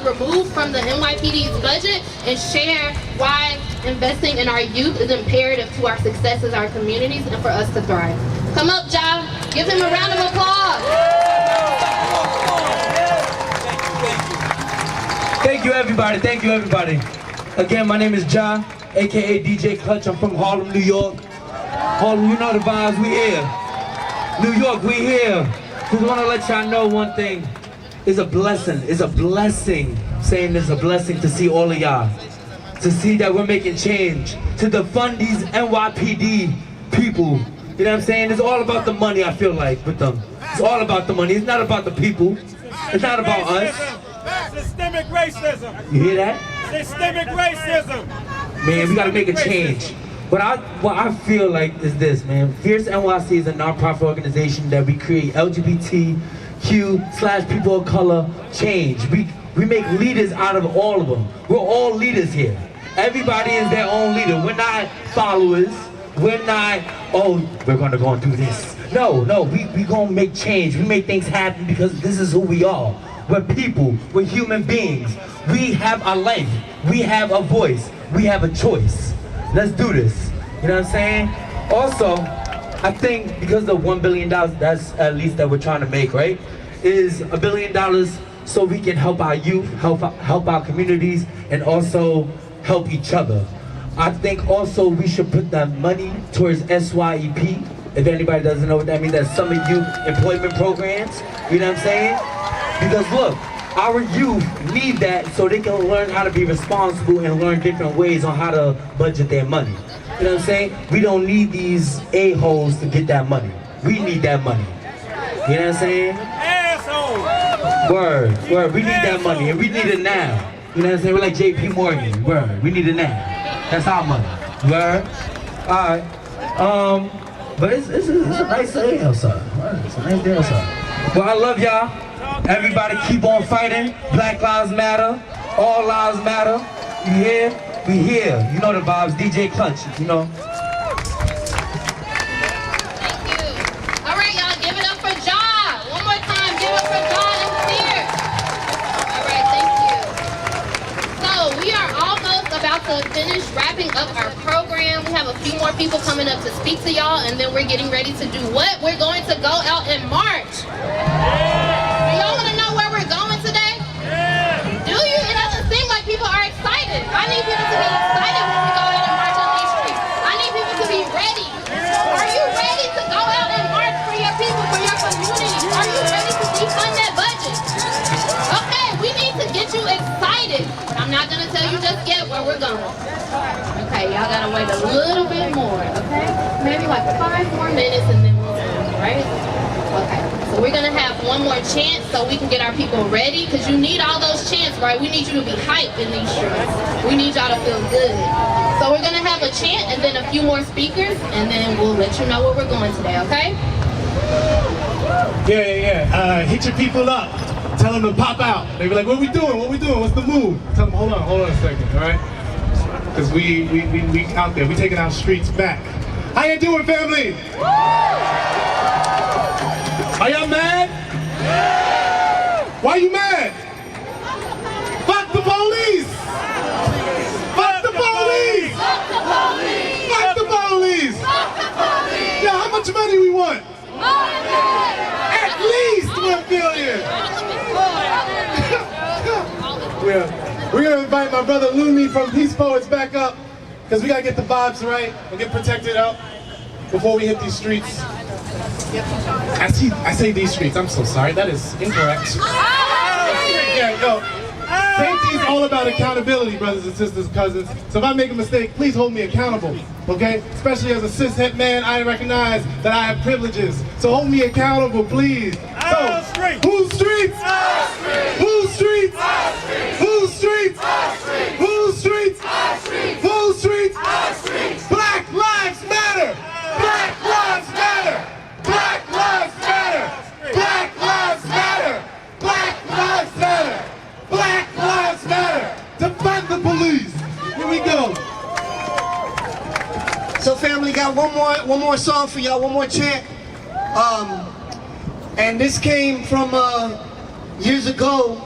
Speaker 12: removed from the NYPD's budget, and share why investing in our youth is imperative to our success as our communities and for us to thrive. Come up, Ja. Give him a round of applause.
Speaker 9: Thank you, everybody. Thank you, everybody. Again, my name is Ja, aka DJ Clutch. I'm from Harlem, New York. Harlem, you know the vibes. We here. New York, we here. Just want to let y'all know one thing. It's a blessing. It's a blessing. Saying it's a blessing to see all of y'all. to see that we're making change, to defund these NYPD people. You know what I'm saying? It's all about the money, I feel like, with them. It's all about the money. It's not about the people. It's not about us.
Speaker 18: Systemic racism.
Speaker 9: You hear that?
Speaker 18: Systemic racism.
Speaker 9: Man, we gotta make a change. What I feel like is this, man. Fierce NYC is a non-profit organization that we create LGBTQ / people of color change. We make leaders out of all of them. We're all leaders here. Everybody is their own leader. We're not followers. We're not, oh, we're gonna go and do this. No, we gonna make change. We make things happen because this is who we are. We're people, we're human beings. We have a life, we have a voice, we have a choice. Let's do this, you know what I'm saying? Also, I think because the $1 billion, that's at least that we're trying to make, right? Is $1 billion so we can help our youth, help our communities, and also help each other. I think also we should put that money towards SYEP. If anybody doesn't know what that means, that's Summer Youth Employment Programs. You know what I'm saying? Because look, our youth need that so they can learn how to be responsible and learn different ways on how to budget their money. You know what I'm saying? We don't need these a-holes to get that money. We need that money. You know what I'm saying? Asshole! Word. We need that money and we need it now. You know what I'm saying? We're like JP Morgan. Word. We need it now. That's our money. Word. Alright. But it's a nice day outside. It's a nice day outside. Well, I love y'all. Everybody keep on fighting. Black Lives Matter. All lives matter. You hear? We here. You know the vibes. DJ Clutch, you know.
Speaker 12: Thank you. All right, y'all, give it up for Ja. One more time, give it up for Ja and Sear. All right, thank you. So we are almost about to finish wrapping up our program. We have a few more people coming up to speak to y'all, and then we're getting ready to do what? We're going to go out and march. Do y'all want to know where we're going today? Do you? It doesn't seem like people are excited. I need people to be excited when we go out and march on these streets. I need people to be ready. Are you ready to go out and march for your people, for your community? Are you ready to defund that budget? Okay, we need to get you excited. But I'm not going to tell you just yet where we're going. Okay, y'all got to wait a little bit more, okay? Maybe like 5 more minutes and then we'll go, right? Okay, so we're gonna have one more chant so we can get our people ready, because you need all those chants, right? We need you to be hyped in these streets. We need y'all to feel good. So we're gonna have a chant and then a few more speakers, and then we'll let you know where we're going today, okay?
Speaker 8: Yeah. Hit your people up. Tell them to pop out. They be like, what we doing? What's the move? Tell them, hold on a second, all right? Because we out there. We taking our streets back. How you doing, family? Are y'all mad? Yeah. Why you mad? Fuck the police! Fuck the police! Fuck the police! Fuck the police! Fuck the police! Yeah, how much money we want? At least $1 billion! We're gonna invite my brother Lumi from Peace Poets back up, because we gotta get the vibes right and get protected up before we hit these streets. I say these streets, I'm so sorry, that is incorrect. Yeah, yo, safety is all about accountability, brothers and sisters, cousins. So if I make a mistake, please hold me accountable, okay? Especially as a cis-het man, I recognize that I have privileges. So hold me accountable, please. So, whose streets? Our streets! Whose streets? Our streets! Whose streets? Our streets! Whose streets? Our streets! Whose streets? Our streets! Black Lives Matter! Black Lives Matter! Black Lives Matter! Black Lives Matter! Black Lives Matter! Black Lives Matter! Defund the police! Here we go!
Speaker 11: So family, got one more song for y'all, one more chant. And this came from years ago,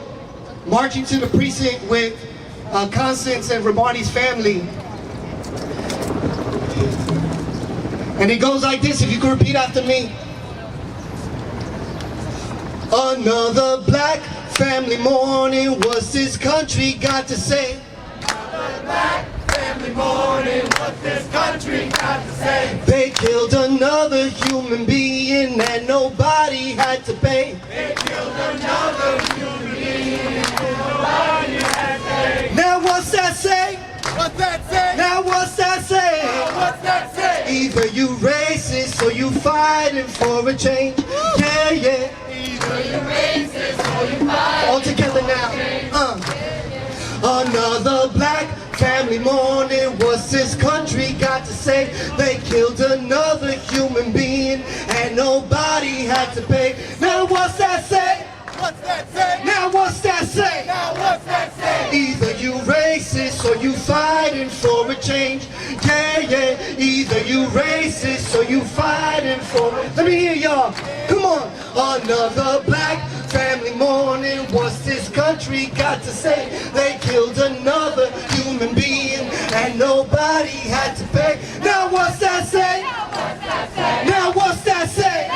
Speaker 11: marching to the precinct with Constance and Rabani's family. And it goes like this, if you can repeat after me. Another black family mourning, what's this country got to say? Another black family mourning, what's this country got to say? They killed another human being and nobody had to pay. They killed another human being and nobody had to pay. Now what's that say?
Speaker 8: What's that say?
Speaker 11: Now what's that say?
Speaker 8: What's that say?
Speaker 11: Either you racist or you fighting for a change. Yeah, yeah.
Speaker 8: Either you racist or you fight.
Speaker 11: All together now. Another black family mourning. What's this country got to say? They killed another human being and nobody had to pay. Now what's that say?
Speaker 8: What's that say?
Speaker 11: Now what's that say?
Speaker 8: Now what's that say?
Speaker 11: Either you racist or you fighting for a change. Yeah, yeah. Either you racist or you fighting for it. Let me hear y'all. Come on. Another black family mourning. What's this country got to say? They killed another human being and nobody had to pay. Now what's that say? Now what's that say?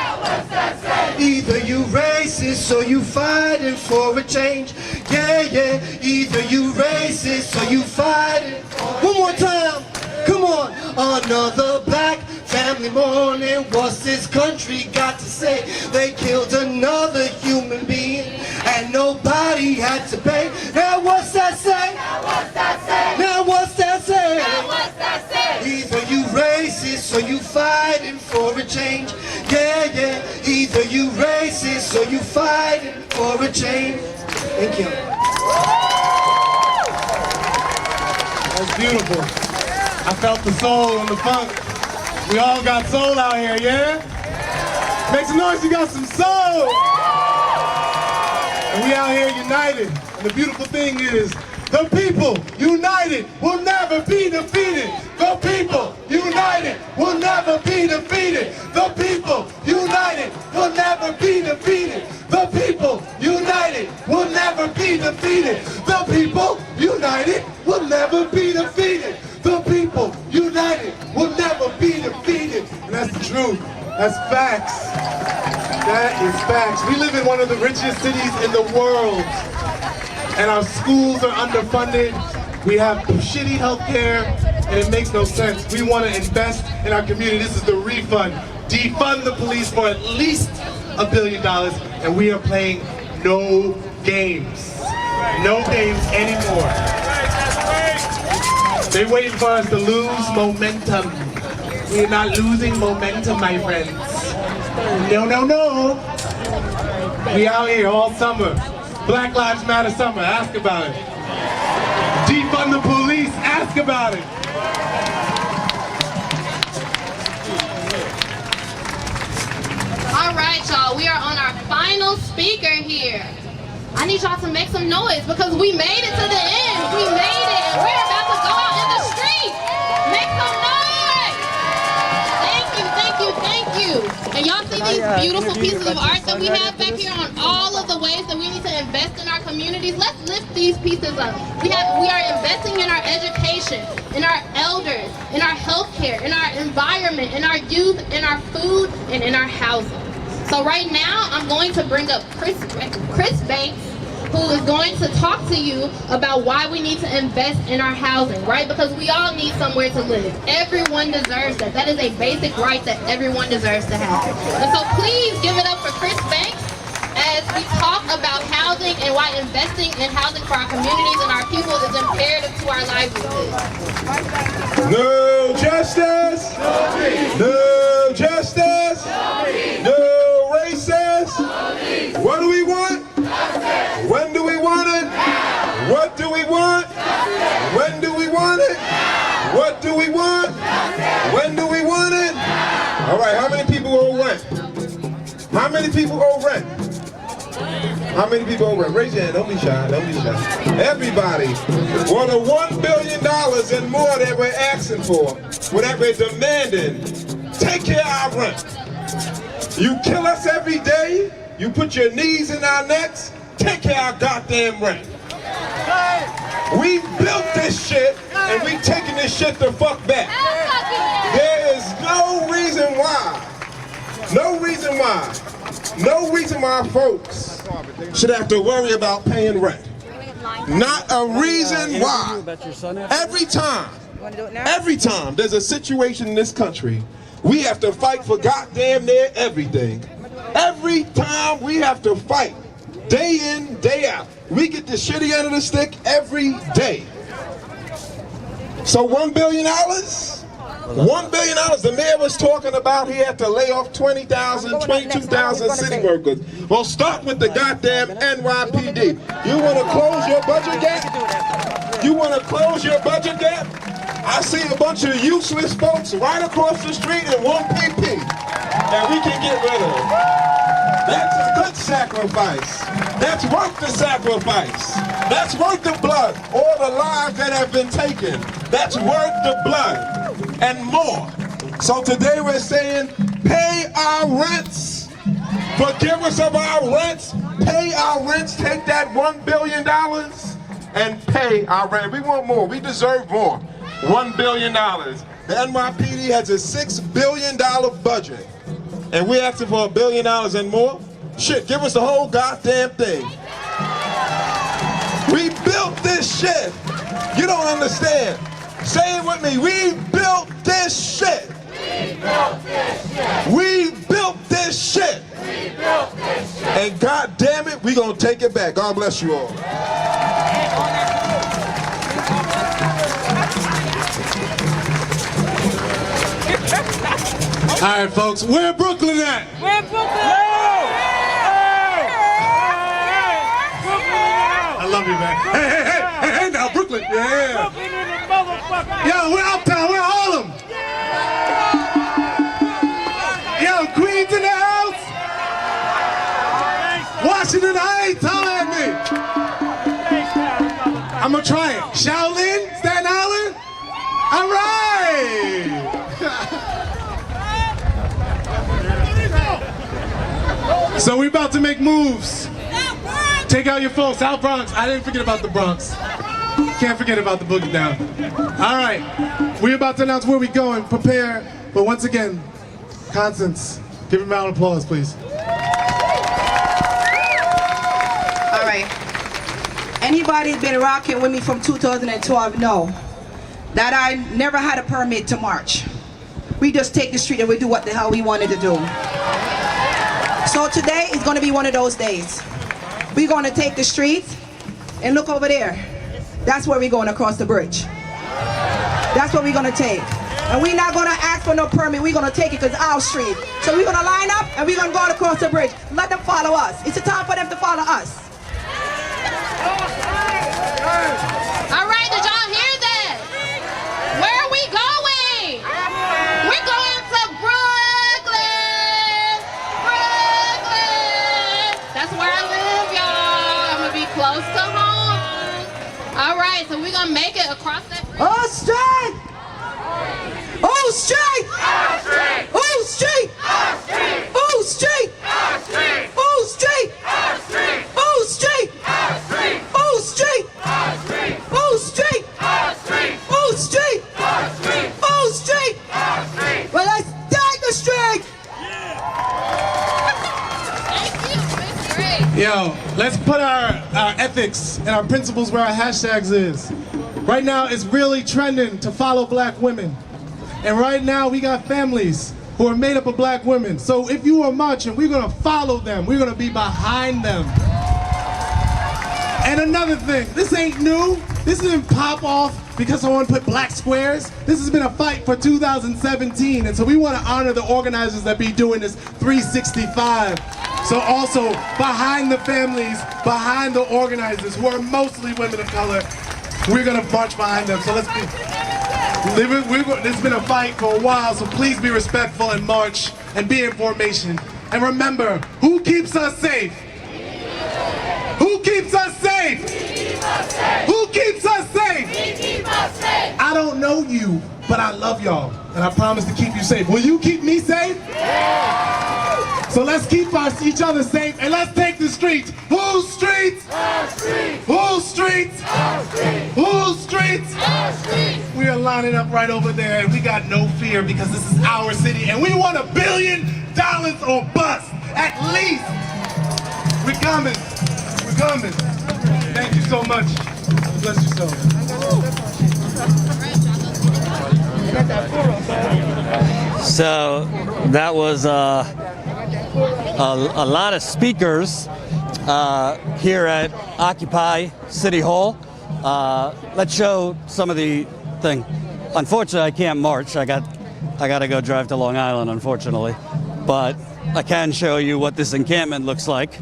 Speaker 11: Either you racist or you fighting for a change. Yeah, yeah. Either you racist or you fighting. One more time. Come on. Another black family mourning. What's this country got to say? They killed another human being and nobody had to pay. Now what's that say? Now what's that say? Now what's that say?
Speaker 8: Now what's that say?
Speaker 11: Either you racist or you fighting for a change. Yeah, yeah. Either you racist or you fighting for a change. Thank you.
Speaker 8: That's beautiful. I felt the soul and the funk. We all got soul out here, yeah? Make some noise, you got some soul! And we out here united. And the beautiful thing is, the people united will never be defeated. The people united will never be defeated. The people united will never be defeated. The people united will never be defeated. The people united will never be defeated. The people united will never be defeated. And that's the truth. That's facts. That is facts. We live in one of the richest cities in the world. And our schools are underfunded. We have shitty healthcare, and it makes no sense. We want to invest in our community. This is the refund. Defund the police for at least $1 billion, and we are playing no games. No games anymore. They're waiting for us to lose momentum. We're not losing momentum, my friends. No, no, no. We out here all summer. Black Lives Matter summer, ask about it. Defund the police, ask about it.
Speaker 12: All right, y'all, we are on our final speaker here. I need y'all to make some noise because we made it to the end. We made it, and we're about to go out in the street. Make some noise. Thank you, thank you, thank you. And y'all see these beautiful pieces of art that we have back here on all of the ways that we need to invest in our communities. Let's lift these pieces up. We are investing in our education, in our elders, in our healthcare, in our environment, in our youth, in our food, and in our housing. So right now, I'm going to bring up Chris Banks, who is going to talk to you about why we need to invest in our housing, right? Because we all need somewhere to live. Everyone deserves that. That is a basic right that everyone deserves to have. And so please give it up for Chris Banks as we talk about housing and why investing in housing for our communities and our people is imperative to our livelihoods.
Speaker 8: No justice! No justice! No racist! What do we want? When do we want it? What do we want? When do we want it? What do we want? When do we want it? All right, how many people owe rent? How many people owe rent? How many people owe rent? Raise your hand, don't be shy, don't be shy. Everybody. Well, the $1 billion and more that we're asking for, what we're demanding, take care of our rent. You kill us every day, you put your knees in our necks, take care of our goddamn rent. We built this shit, and we taking this shit the fuck back. There is no reason why folks should have to worry about paying rent. Not a reason why. Every time there's a situation in this country, we have to fight for goddamn near everything. Every time we have to fight, day in, day out. We get the shitty end of the stick every day.
Speaker 21: So $1 billion? $1 billion. The mayor was talking about he had to lay off 20,000, 22,000 city workers. Well, start with the goddamn NYPD. You want to close your budget gap? You want to close your budget gap? I see a bunch of useless folks right across the street in one PP that we can get rid of. That's a good sacrifice. That's worth the sacrifice. That's worth the blood. All the lives that have been taken. That's worth the blood and more. So today we're saying, pay our rents. Forgive us of our rents. Pay our rents. Take that $1 billion and pay our rent. We want more. We deserve more. $1 billion. The NYPD has a $6 billion budget. And we're asking for $1 billion and more? Shit, give us the whole goddamn thing. We built this shit. You don't understand. Say it with me. We built this shit. We built this shit. We built this shit. We built this shit. And God damn it, we gonna take it back. God bless you all.
Speaker 8: All right, folks, where Brooklyn at?
Speaker 18: Where Brooklyn?
Speaker 8: I love you, man. Hey, now, Brooklyn. Yeah. Yo, we're uptown, we're Harlem. Yo, Queens in the house. Washington Heights, holla at me. I'm gonna try it. Shaolin, Staten Island. All right. So we're about to make moves. Take out your phone. South Bronx. I didn't forget about the Bronx. Can't forget about the boogie down. All right. We're about to announce where we're going. Prepare. But once again, Constance, give him a round of applause, please.
Speaker 13: All right. Anybody been rocking with me from 2012 know that I never had a permit to march. We just take the street and we do what the hell we wanted to do. So today is going to be one of those days. We're going to take the streets and look over there. That's where we're going to cross the bridge. That's what we're going to take. And we're not going to ask for no permit. We're going to take it because it's our street. So we're going to line up and we're going to go across the bridge. Let them follow us. It's a time for them to follow us.
Speaker 12: All right, did y'all hear that? Where are we going? We're going to Brooklyn. Brooklyn. That's where I live, y'all. I'm going to be close to home. All right, so we're going to make it across that bridge.
Speaker 13: Oh, straight! Oh, straight! Oh, straight! Oh, straight! Oh, straight! Oh, straight! Oh, straight! Oh, straight! Oh, straight! Oh, straight! Well, let's take the straight!
Speaker 8: Yo, let's put our ethics and our principles where our hashtags is. Right now, it's really trending to follow black women. And right now, we got families who are made up of black women. So if you are marching, we're gonna follow them. We're gonna be behind them. And another thing, this ain't new. This didn't pop off because someone put black squares. This has been a fight for 2017. And so we wanna honor the organizers that be doing this 365. So also, behind the families, behind the organizers, who are mostly women of color, we're gonna march behind them. So let's be, this has been a fight for a while, so please be respectful and march and be in formation. And remember, who keeps us safe? Who keeps us safe? Who keeps us safe? I don't know you, but I love y'all, and I promise to keep you safe. Will you keep me safe? So let's keep each other safe, and let's take the streets. Whose streets? Our streets. Whose streets? Our streets. Whose streets? Our streets. We are lining up right over there, and we got no fear because this is our city, and we want $1 billion or bust, at least. We're coming. We're coming. Thank you so much. Bless you so.
Speaker 5: So that was a lot of speakers here at Occupy City Hall. Let's show some of the thing. Unfortunately, I can't march. I got to go drive to Long Island, unfortunately. But I can show you what this encampment looks like.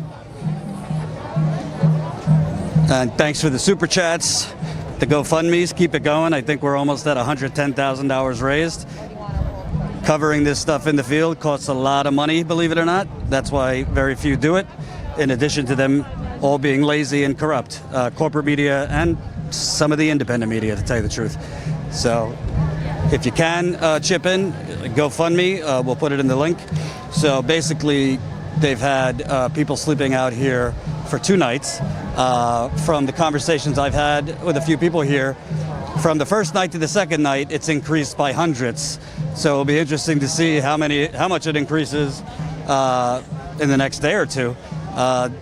Speaker 5: And thanks for the super chats, the GoFundMes. Keep it going. I think we're almost at $110,000 raised. Covering this stuff in the field costs a lot of money, believe it or not. That's why very few do it, in addition to them all being lazy and corrupt. Corporate media and some of the independent media, to tell you the truth. So if you can chip in, GoFundMe, we'll put it in the link. So basically, they've had people sleeping out here for 2 nights. From the conversations I've had with a few people here, from the first night to the second night, it's increased by hundreds. So it'll be interesting to see how much it increases in the next day or two.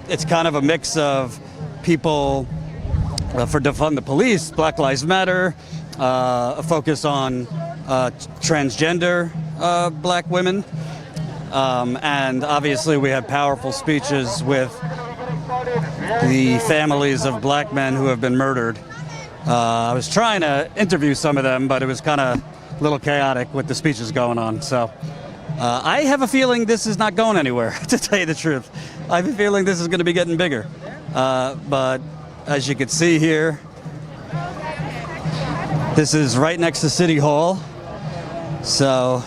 Speaker 5: It's kind of a mix of people for defund the police, Black Lives Matter, a focus on transgender black women, and obviously we had powerful speeches with the families of black men who have been murdered. I was trying to interview some of them, but it was kind of a little chaotic with the speeches going on. So I have a feeling this is not going anywhere, to tell you the truth. I have a feeling this is going to be getting bigger. But as you can see here, this is right next to City Hall. So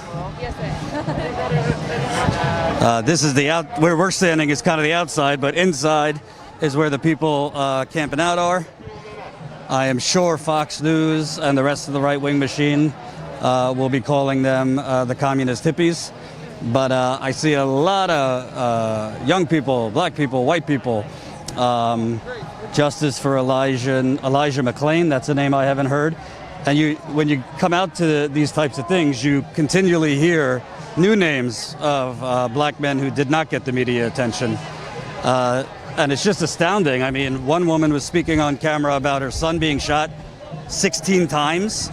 Speaker 5: this is where we're standing is kind of the outside, but inside is where the people camping out are. I am sure Fox News and the rest of the right-wing machine will be calling them the communist hippies. But I see a lot of young people, black people, white people. Justice for Elijah McClain, that's a name I haven't heard. And when you come out to these types of things, you continually hear new names of black men who did not get the media attention. And it's just astounding. I mean, one woman was speaking on camera about her son being shot 16 times.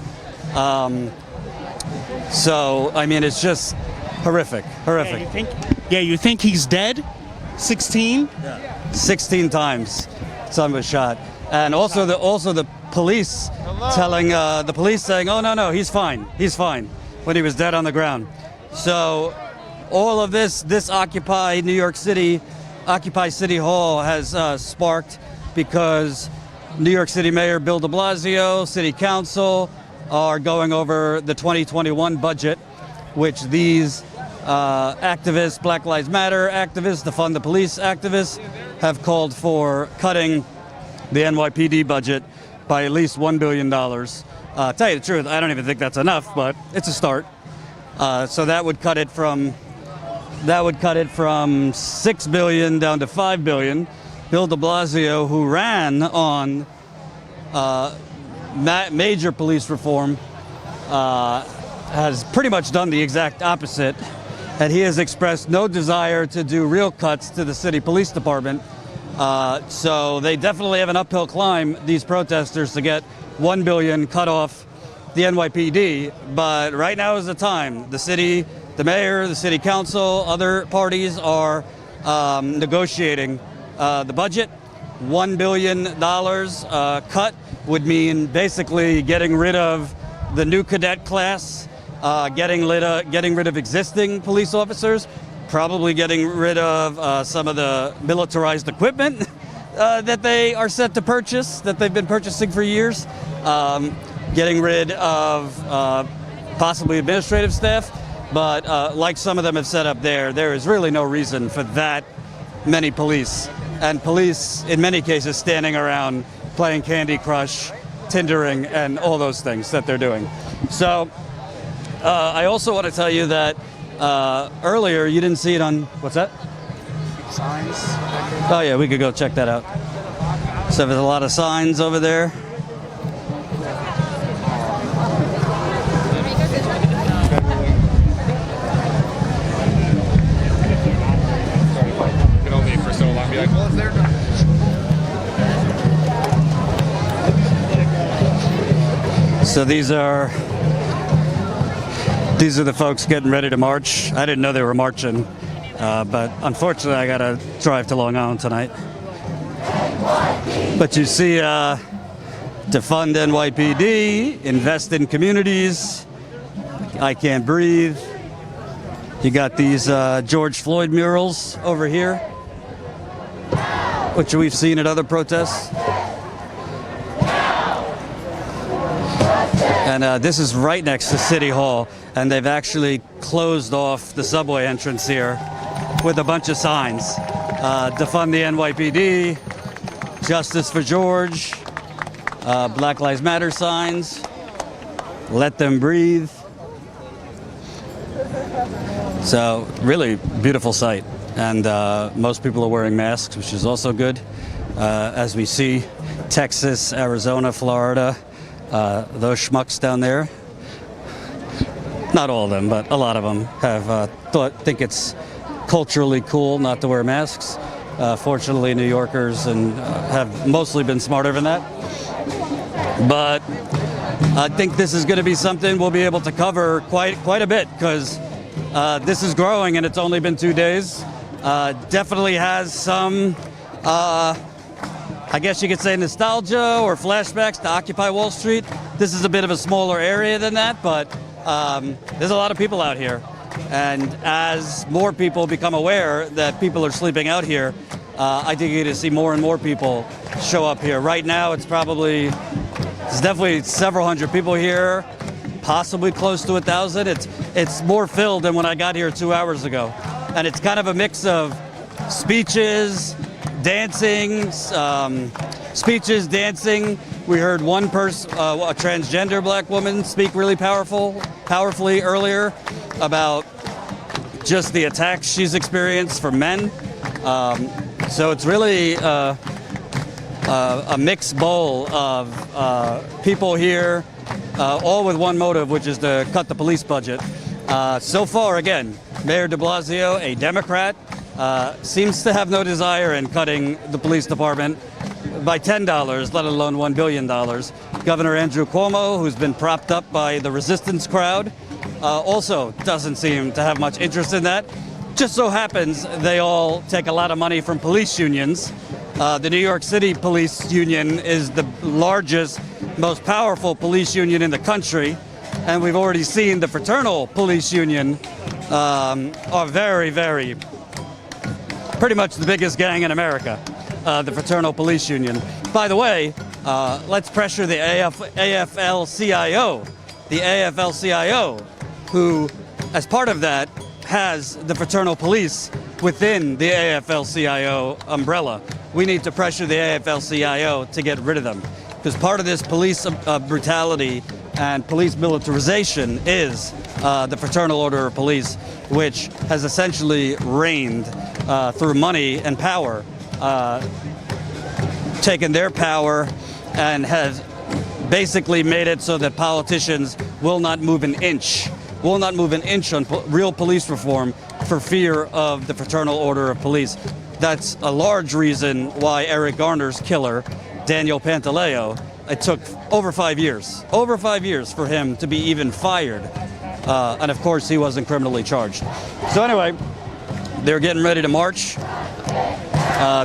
Speaker 5: So, I mean, it's just horrific.
Speaker 3: You think he's dead? 16?
Speaker 5: Yeah. 16 times son was shot. And also the police telling the police saying, "Oh no, he's fine, when he was dead on the ground." So all of this Occupy City Hall has sparked because New York City Mayor Bill de Blasio, City Council are going over the 2021 budget, which these activists, Black Lives Matter activists, defund the police activists, have called for cutting the NYPD budget by at least $1 billion. Tell you the truth, I don't even think that's enough, but it's a start. So that would cut it from $6 billion down to $5 billion. Bill de Blasio, who ran on major police reform, has pretty much done the exact opposite, and he has expressed no desire to do real cuts to the city police department. So they definitely have an uphill climb, these protesters, to get $1 billion cut off the NYPD. But right now is the time. The city, the mayor, the city council, other parties are negotiating the budget. $1 billion cut would mean basically getting rid of the new cadet class, getting rid of existing police officers, probably getting rid of some of the militarized equipment that they are set to purchase, that they've been purchasing for years, getting rid of possibly administrative staff. But like some of them have set up there is really no reason for that many police. And police, in many cases, standing around playing Candy Crush, Tindering, and all those things that they're doing. So I also want to tell you that earlier you didn't see it on, what's that?
Speaker 3: Signs.
Speaker 5: Oh yeah, we could go check that out. So there's a lot of signs over there.
Speaker 22: Can only for so long be like, well, it's there now.
Speaker 5: So these are the folks getting ready to march. I didn't know they were marching, but unfortunately I gotta drive to Long Island tonight. But you see Defund NYPD, invest in communities, I Can't Breathe. You got these George Floyd murals over here, which we've seen at other protests. And this is right next to City Hall, and they've actually closed off the subway entrance here with a bunch of signs. Defund the NYPD, Justice for George, Black Lives Matter signs, Let Them Breathe. So really beautiful sight. And most people are wearing masks, which is also good. As we see, Texas, Arizona, Florida, those schmucks down there, not all of them, but a lot of them have think it's culturally cool not to wear masks. Fortunately, New Yorkers have mostly been smarter than that. But I think this is going to be something we'll be able to cover quite a bit, because this is growing and it's only been 2 days. Definitely has some, I guess you could say, nostalgia or flashbacks to Occupy Wall Street. This is a bit of a smaller area than that, but there's a lot of people out here. And as more people become aware that people are sleeping out here, I think you're going to see more and more people show up here. Right now, there's definitely several hundred people here, possibly close to 1,000. It's more filled than when I got here 2 hours ago. And it's kind of a mix of speeches, dancing. We heard one person, a transgender black woman, speak really powerfully earlier about just the attacks she's experienced from men. So it's really a mixed bowl of people here, all with one motive, which is to cut the police budget. So far, again, Mayor de Blasio, a Democrat, seems to have no desire in cutting the police department by $10, let alone $1 billion. Governor Andrew Cuomo, who's been propped up by the resistance crowd, also doesn't seem to have much interest in that. Just so happens they all take a lot of money from police unions. The New York City Police Union is the largest, most powerful police union in the country. And we've already seen the fraternal police union are very, pretty much the biggest gang in America, the fraternal police union. By the way, let's pressure the AFL-CIO. The AFL-CIO, who, as part of that, has the fraternal police within the AFL-CIO umbrella. We need to pressure the AFL-CIO to get rid of them, because part of this police brutality and police militarization is the Fraternal Order of Police, which has essentially reigned through money and power, taken their power and has basically made it so that politicians will not move an inch on real police reform for fear of the Fraternal Order of Police. That's a large reason why Eric Garner's killer, Daniel Pantaleo, it took over 5 years for him to be even fired. And of course, he wasn't criminally charged. So anyway, they're getting ready to march.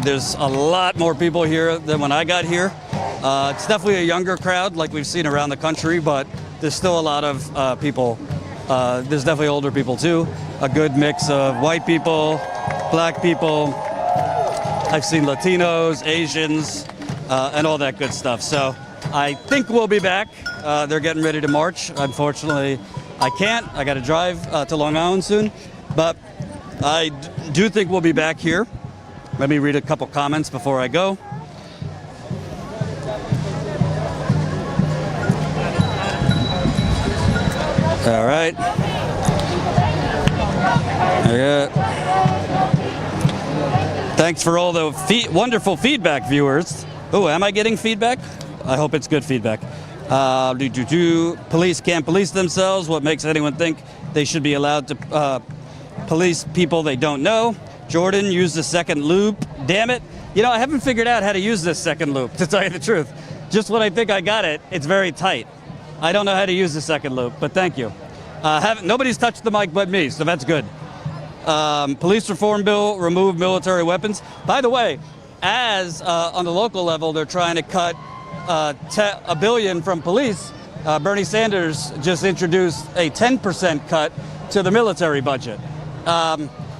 Speaker 5: There's a lot more people here than when I got here. It's definitely a younger crowd like we've seen around the country, but there's still a lot of people. There's definitely older people too. A good mix of white people, black people. I've seen Latinos, Asians, and all that good stuff. So I think we'll be back. They're getting ready to march. Unfortunately, I can't. I got to drive to Long Island soon. But I do think we'll be back here. Let me read a couple comments before I go. All right. Thanks for all the wonderful feedback, viewers. Oh, am I getting feedback? I hope it's good feedback. Police can't police themselves. What makes anyone think they should be allowed to police people they don't know? Jordan, use the second loop. Damn it. You know, I haven't figured out how to use this second loop, to tell you the truth. Just when I think I got it, it's very tight. I don't know how to use the second loop, but thank you. Nobody's touched the mic but me, so that's good. Police reform bill, remove military weapons. By the way, as on the local level, they're trying to cut $1 billion from police, Bernie Sanders just introduced a 10% cut to the military budget.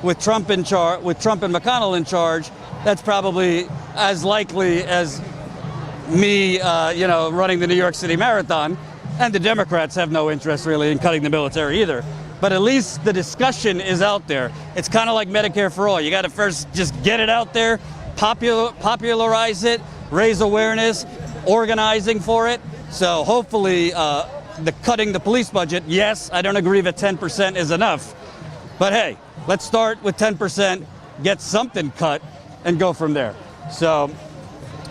Speaker 5: With Trump and McConnell in charge, that's probably as likely as me, running the New York City Marathon. And the Democrats have no interest really in cutting the military either. But at least the discussion is out there. It's kind of like Medicare for all. You got to first just get it out there, popularize it, raise awareness, organizing for it. So hopefully the cutting the police budget, yes, I don't agree that 10% is enough. But hey, let's start with 10%, get something cut, and go from there. So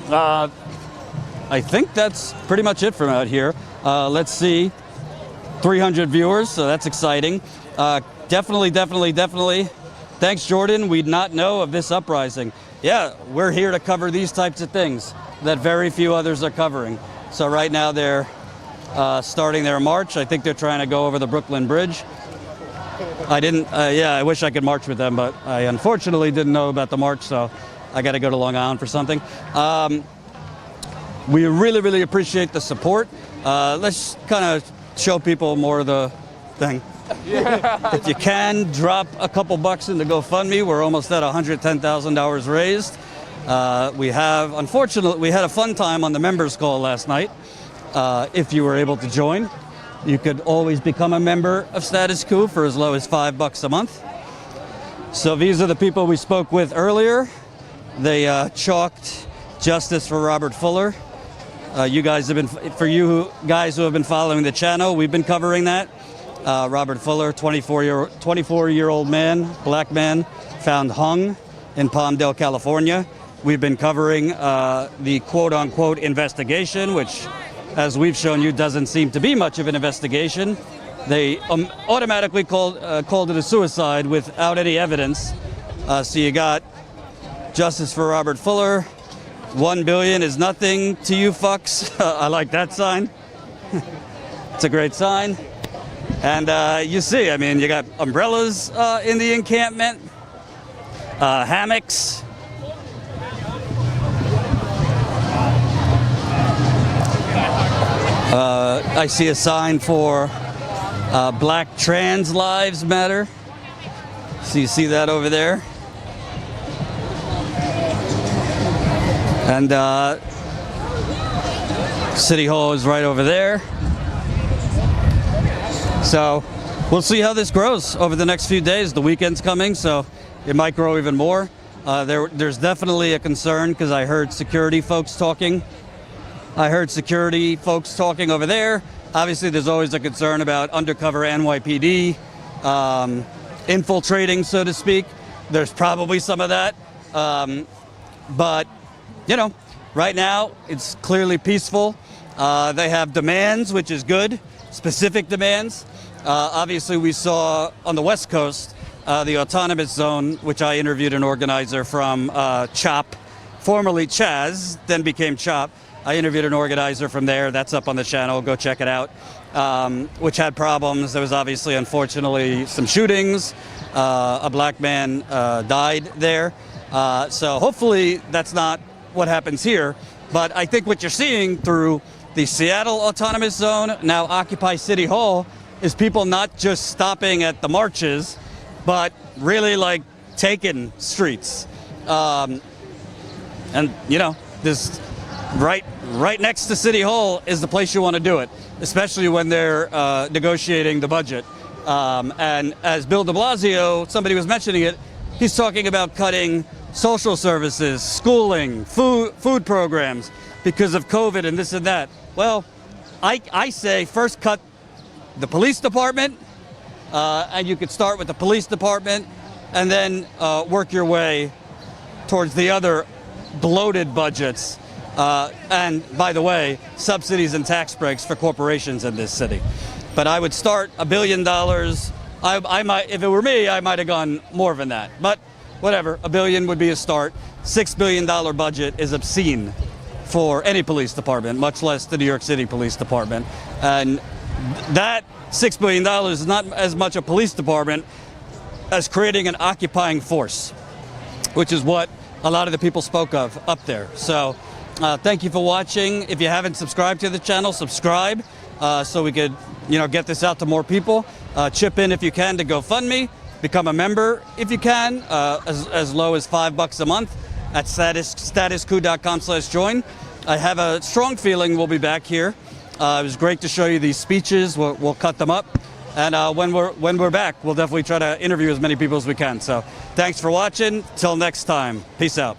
Speaker 5: I think that's pretty much it from out here. Let's see. 300 viewers, so that's exciting. Definitely. Thanks, Jordan. We'd not know of this uprising. Yeah, we're here to cover these types of things that very few others are covering. So right now they're starting their march. I think they're trying to go over the Brooklyn Bridge. I wish I could march with them, but I unfortunately didn't know about the march, so I got to go to Long Island for something. We really appreciate the support. Let's kind of show people more of the thing. If you can, drop a couple bucks in the GoFundMe. We're almost at $110,000 raised. Unfortunately, we had a fun time on the members call last night. If you were able to join, you could always become a member of Status Quo for as low as $5 a month. So these are the people we spoke with earlier. They chalked justice for Robert Fuller. You guys who have been following the channel, we've been covering that. Robert Fuller, 24-year-old man, black man, found hung in Palmdale, California. We've been covering the quote-unquote investigation, which, as we've shown you, doesn't seem to be much of an investigation. They automatically called it a suicide without any evidence. So you got justice for Robert Fuller. 1 billion is nothing to you fucks. I like that sign. It's a great sign. And you see, I mean, you got umbrellas in the encampment, hammocks. I see a sign for Black Trans Lives Matter. So you see that over there. And City Hall is right over there. So we'll see how this grows over the next few days. The weekend's coming, so it might grow even more. There's definitely a concern because I heard security folks talking. Over there. Obviously, there's always a concern about undercover NYPD infiltrating, so to speak. There's probably some of that. But right now it's clearly peaceful. They have demands, which is good, specific demands. Obviously, we saw on the West Coast, the autonomous zone, which I interviewed an organizer from CHOP, formerly Chaz, then became CHOP. I interviewed an organizer from there. That's up on the channel. Go check it out. Which had problems. There was obviously, unfortunately, some shootings. A black man died there. So hopefully that's not what happens here. But I think what you're seeing through the Seattle Autonomous Zone, now Occupy City Hall, is people not just stopping at the marches, but really like taking streets. This right next to City Hall is the place you want to do it, especially when they're negotiating the budget. And as Bill de Blasio, somebody was mentioning it, he's talking about cutting social services, schooling, food programs because of COVID and this and that. Well, I say first cut the police department, and you could start with the police department and then work your way towards the other bloated budgets. And by the way, subsidies and tax breaks for corporations in this city. But I would start $1 billion. I might, if it were me, I might have gone more than that. But whatever, $1 billion would be a start. $6 billion budget is obscene for any police department, much less the New York City Police Department. And that $6 billion is not as much a police department as creating an occupying force, which is what a lot of the people spoke of up there. So Thank you for watching. If you haven't subscribed to the channel, subscribe so we could, get this out to more people. Chip in if you can to GoFundMe. Become a member if you can, as low as $5 a month at statuscoup.com/join. I have a strong feeling we'll be back here. It was great to show you these speeches. We'll cut them up. And when we're back, we'll definitely try to interview as many people as we can. So thanks for watching. Till next time. Peace out.